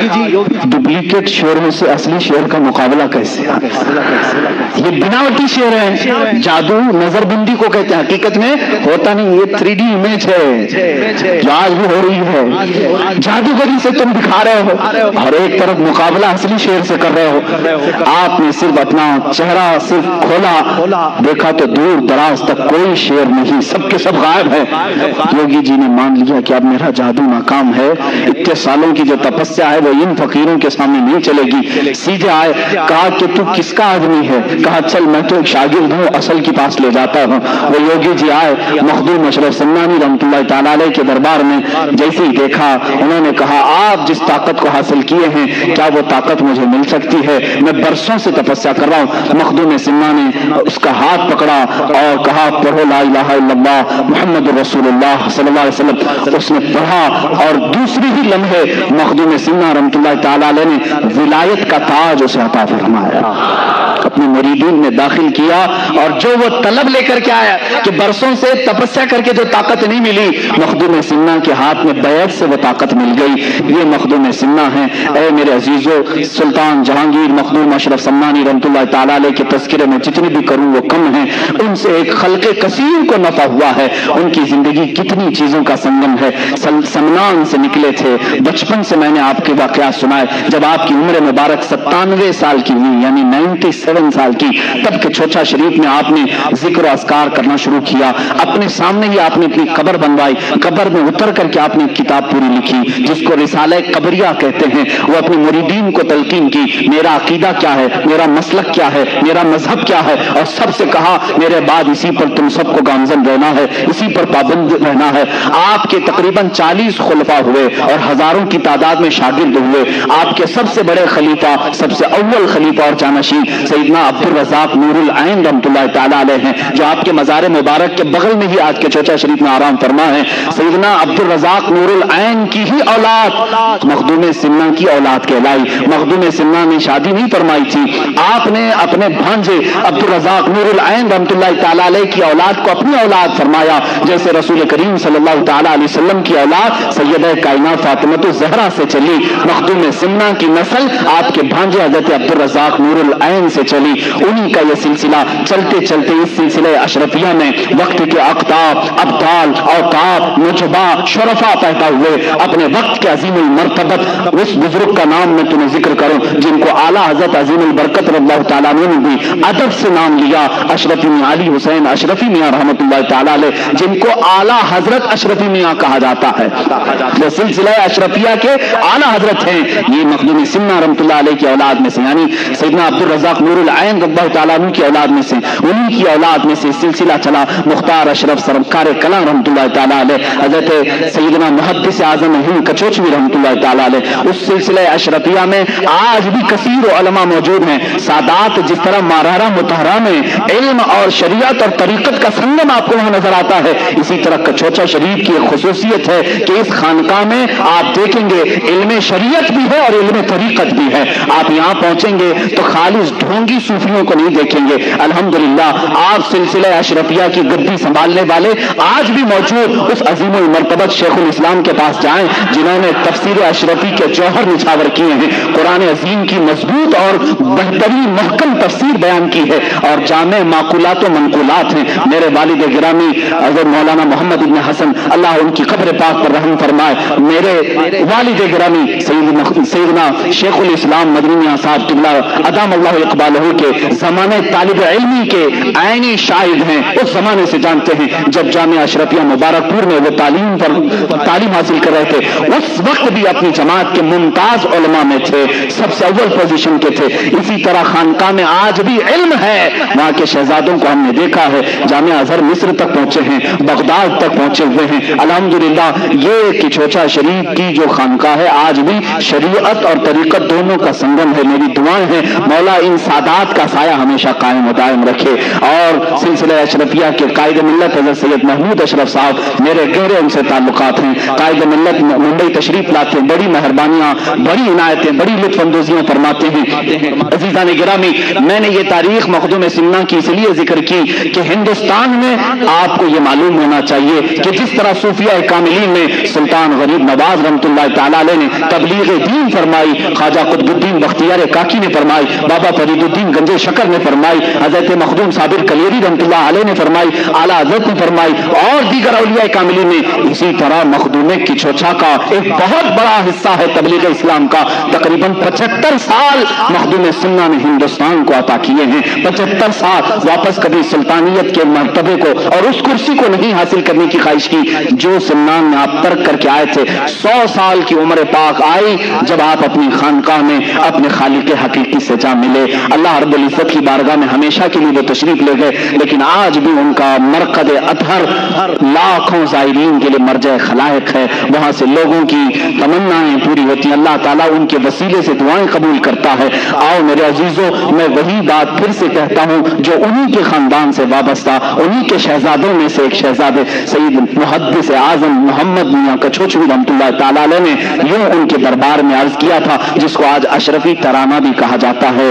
جی ڈپلیکیٹ شیروں سے اصلی شیر کا مقابلہ کیسے؟ یہ بناوٹی شیر ہے، جادو نظر بندی کو کہتے ہیں، حقیقت میں ہوتا نہیں. یہ 3D امیج ہے جو آج بھی ہو رہی ہے. جادوگری سے تم دکھا رہے ہو اور ایک طرف مقابلہ اصلی شیر سے کر رہے ہو. آپ نے صرف اپنا چہرہ صرف کھولا، دیکھا تو دور دراز تک کوئی شیر نہیں، سب کے سب غائب ہے. یوگی جی نے مان لیا کہ اب میرا جادو ناکام ہے. اتنے سالوں کی جو تپسیا ہے وہ ان فقیروں کے سامنے نہیں چلے گی. سیدھے آئے، کہا کہ تو کس کا آدمی ہے؟ کہا چل میں تو ایک شاگرد ہوں، اصل کے پاس لے جاتا ہوں. وہ یوگی جی آئے مخدوم اشرف سمنانی رحمۃ اللہ تعالیٰ علیہ کے دربار میں. جیسے ہی دیکھا انہوں نے کہا آپ جس طاقت کو حاصل کیے ہیں کیا وہ طاقت مجھے مل سکتی ہے؟ میں برسوں سے تپسیا کر رہا ہوں. مخدوم سمنہ نے اس کا ہاتھ پکڑا اور کہا پڑھو لا الہ الا اللہ محمد رسول اللہ صلی اللہ علیہ وسلم. اس نے پڑھا اور دوسری ہی لمحے مخدوم سمنہ رحمۃ اللہ تعالیٰ علیہ نے ولایت کا تاج اسے عطا فرمایا. اپنے مریدین میں داخل کیا، اور جو وہ طلب لے کر کے آیا کہ برسوں سے تپسیا کر کے جو طاقت نہیں ملی، مخدوم سمنا کے ہاتھ میں بیعت سے وہ طاقت مل گئی۔ یہ مخدوم سمنا ہے۔ اے میرے عزیزو، سلطان جہانگیر مخدوم اشرف سمنانی رحمۃ اللہ تعالیٰ علیہ کے تذکرے میں جتنے بھی کروں وہ کم ہیں۔ ان سے ایک خلق کثیر کو نفع ہوا ہے۔ ان کی زندگی کتنی چیزوں کا سنگم ہے۔ سمنان سے نکلے تھے، بچپن سے میں نے آپ کے واقعات سنائے۔ جب آپ کی عمر مبارک 97 سال کی ہوئی، یعنی 97 سال کی، تب کے چھوچا شریف میں آپ نے ذکر و اذکار کرنا شروع کیا۔ اپنے سامنے ہی آپ نے اپنی قبر بنوائی، قبر میں اتر کر کے آپ نے ایک کتاب پوری لکھی جس کو رسالہ قبریہ کہتے ہیں۔ وہ اپنے مریدین کو تلقین کی، میرا عقیدہ کیا ہے، میرا مسلک کیا ہے، میرا مذہب کیا ہے، اور سب سے کہا میرے بعد اسی پر تم سب کو گامزن رہنا ہے، اسی پر پابند رہنا ہے۔ آپ کے تقریباً 40 خلفاء ہوئے اور ہزاروں کی تعداد میں شاگرد ہوئے۔ آپ کے سب سے بڑے خلیفہ، سب سے اول خلیفہ اور جانشین سیدنا عبد الرزاق نور العین رحمۃ اللہ تعالیٰ علیہ ہیں، جو آپ کے مزار مبارک کے بغل میں ہی آج کے چوچا شریف میں آرام فرما ہے۔ سیدنا عبد الرزاق نور العین کی ہی اولاد مخدوم سمنا کی اولاد کہلائی۔ مخدوم سمنا نے شادی نہیں فرمائی تھی، آپ نے اپنے بھانجے عبد الرزاق نور العین رحمۃ اللہ تعالیٰ علیہ کی اولاد کو اپنی اولاد فرمایا، جیسے رسول کریم صلی اللہ تعالیٰ علیہ وسلم کی اولاد سیدہ کائنات فاطمہ الزہرا سے چلی۔ مخدوم سمنا کی نسل آپ کے بھانجے حضرت عبد الرزاق نور العین سے چلی۔ انہی کا یہ سلسلہ چلتے چلتے اس سلسلہ اشرفیہ میں وقت کے اقطاب، ابدال، اوقات، نجبا، شرفا پیدا ہوئے۔ اپنے وقت کے عظیم المرتبت اس بزرگ کا نام میں تمہیں ذکر کروں جن کو اعلیٰ حضرت عظیم البرکت رضی اللہ تعالیٰ نے بھی ادب سے نام لیا، اشرفی میاں علی حسین اشرفی میاں رحمۃ اللہ تعالیٰ علیہ، جن کو اعلیٰ حضرت اشرفی میاں کہا جاتا ہے، جو سلسلہ اشرفیہ کے اعلیٰ حضرت ہیں۔ یہ مخدوم سمنا رحمۃ اللہ علیہ کی اولاد میں سے، یعنی سیدنا عبد الرزاق نور العین رضی اللہ تعالیٰ عنہ کی اولاد میں سے، انہی کی اولاد میں سے سلسلہ چلا۔ مختار اشرف سرکار کلام رحمۃ اللہ تعالیٰ علیہ، حضرت سیدنا محدث اعظم ہند کچوچوی رحمۃ اللہ تعالیٰ علیہ، اس سلسلہ اشرفیہ میں آج بھی کثیر علماء موجود ہیں۔ سادات جس طرح مارارہ متحرہ میں علم اور شریعت اور طریقت کا سنگم آپ کو وہاں نظر آتا ہے، اسی طرح کچوچا شریف کی ایک خصوصیت ہے کہ اس خانقاہ میں آپ دیکھیں گے علم شریعت بھی ہے اور علم طریقت بھی ہے۔ آپ یہاں پہنچیں گے تو خالص ڈھونگی صوفیوں کو نہیں دیکھیں گے۔ الحمدللہ آپ سلسلہ اشرفیہ کی گدی سنبھالنے والے آج بھی موجود اس عظیم المرتبت شیخ الاسلام کے پاس جائیں جنہوں نے تفسیر اشرفی کے جوہر نچھاور کیے ہیں، قرآن عظیم کی مضبوط اور بہترین محکم تفسیر بیان کی ہے، اور جامع معقولات و منقولات ہیں۔ میرے والد گرامی حضرت مولانا محمد ابن حسن اللہ ان کی قبر پاک پر رحم فرمائے، میرے والد گرامی سیدنا شیخ الاسلام مدنی میاں صاحب قبلہ ادام اللہ اقبالہ کے زمانے طالب علمی کے عینی شاہد ہیں، اس زمانے سے جانتے ہیں جب جامعہ اشرفیہ مبارک پور میں وہ تعلیم حاصل کر رہے تھے، اس وقت بھی اپنی جماعت کے ممتاز علماء میں تھے، سب سے اول پوزیشن کے تھے۔ اسی طرح خانقاہ میں آج بھی علم ہے، وہاں کے شہزادوں کو ہم نے دیکھا ہے، جامعہ ازہر مصر تک پہنچے ہیں، بغداد تک پہنچے ہوئے ہیں۔ الحمدللہ یہ کچوچا شریف کی جو خانقاہ ہے آج بھی شریعت اور طریقت دونوں کا سنگم ہے۔ میری دعائیں ہیں مولا ان سادات کا سایہ ہمیشہ قائم و دائم رکھے، اور سلسلہ اشرفیہ کے قائد ملت حضرت سید محمود اشرف صاحب میرے گہرے ان سے تعلقات ہیں۔ قائد ملت ممبئی تشریف لاتے ہیں، بڑی مہربانیاں، بڑی عنایتیں، بڑی لطف اندوزیاں فرماتے ہیں۔ عزیزان گرامی، میں نے یہ تاریخ مخدوم سمنا کی اس لیے ذکر کی کہ ہندوستان میں آپ کو یہ معلوم ہونا چاہیے کہ جس طرح صوفیہ کاملین میں سلطان غریب نواز رحمۃ اللہ تعالیٰ علیہ نے تبلیغ دین فرمائی، خواجہ قطب الدین بختیار کاکی نے فرمائی، بابا فرید الدین گنجے شکر نے فرمائی، حضرت مخدوم صابر کلیری رحمۃ اللہ علیہ نے فرمائی، اعلیٰ حضرت نے فرمائی، اور دیگر اولیاء کاملین نے۔ اسی طرح مخدوم کچوچا کا ایک بہت بڑا حصہ ہے تبلیغ اسلام کا، تقریباً 75 سال مخدوم سمنا نے ہندوستان کو عطا کیے ہیں۔ 75 سال واپس کبھی سلطانیت کے مرتبے کو اور اس کرسی کو نہیں حاصل کرنے کی خواہش کی جو سمنان میں آپ ترک کر کے آئے تھے۔ 100 سال کی عمر پاک آئی جب آپ اپنی خانقاہ میں اپنے خالق حقیقی سے جا ملے۔ اللہ رب العزت کی بارگاہ میں ہمیشہ کے لیے وہ تشریف لے گئے، لیکن آج بھی ان کا مرقد اطہر لاکھوں زائرین کے لیے مرجع خلائق ہے، وہاں سے لوگوں کی تمنائیں پوری ہوتی ہیں، اللہ تعالیٰ ان کے وسیلے سے دعائیں قبول کرتا ہے۔ آؤ میرے عزیزوں، میں وہی بات پھر سے کہتا ہوں جو انہی کے خاندان سے وابستہ، انہی کے شہزادوں میں سے ایک شہزادے سید محدث اعظم محمد میاں کچوچوی رحمۃ اللہ تعالیٰ علیہ نے یوں ان کے دربار میں عرض کیا تھا، جس کو آج اشرفی ترانہ بھی کہا جاتا ہے۔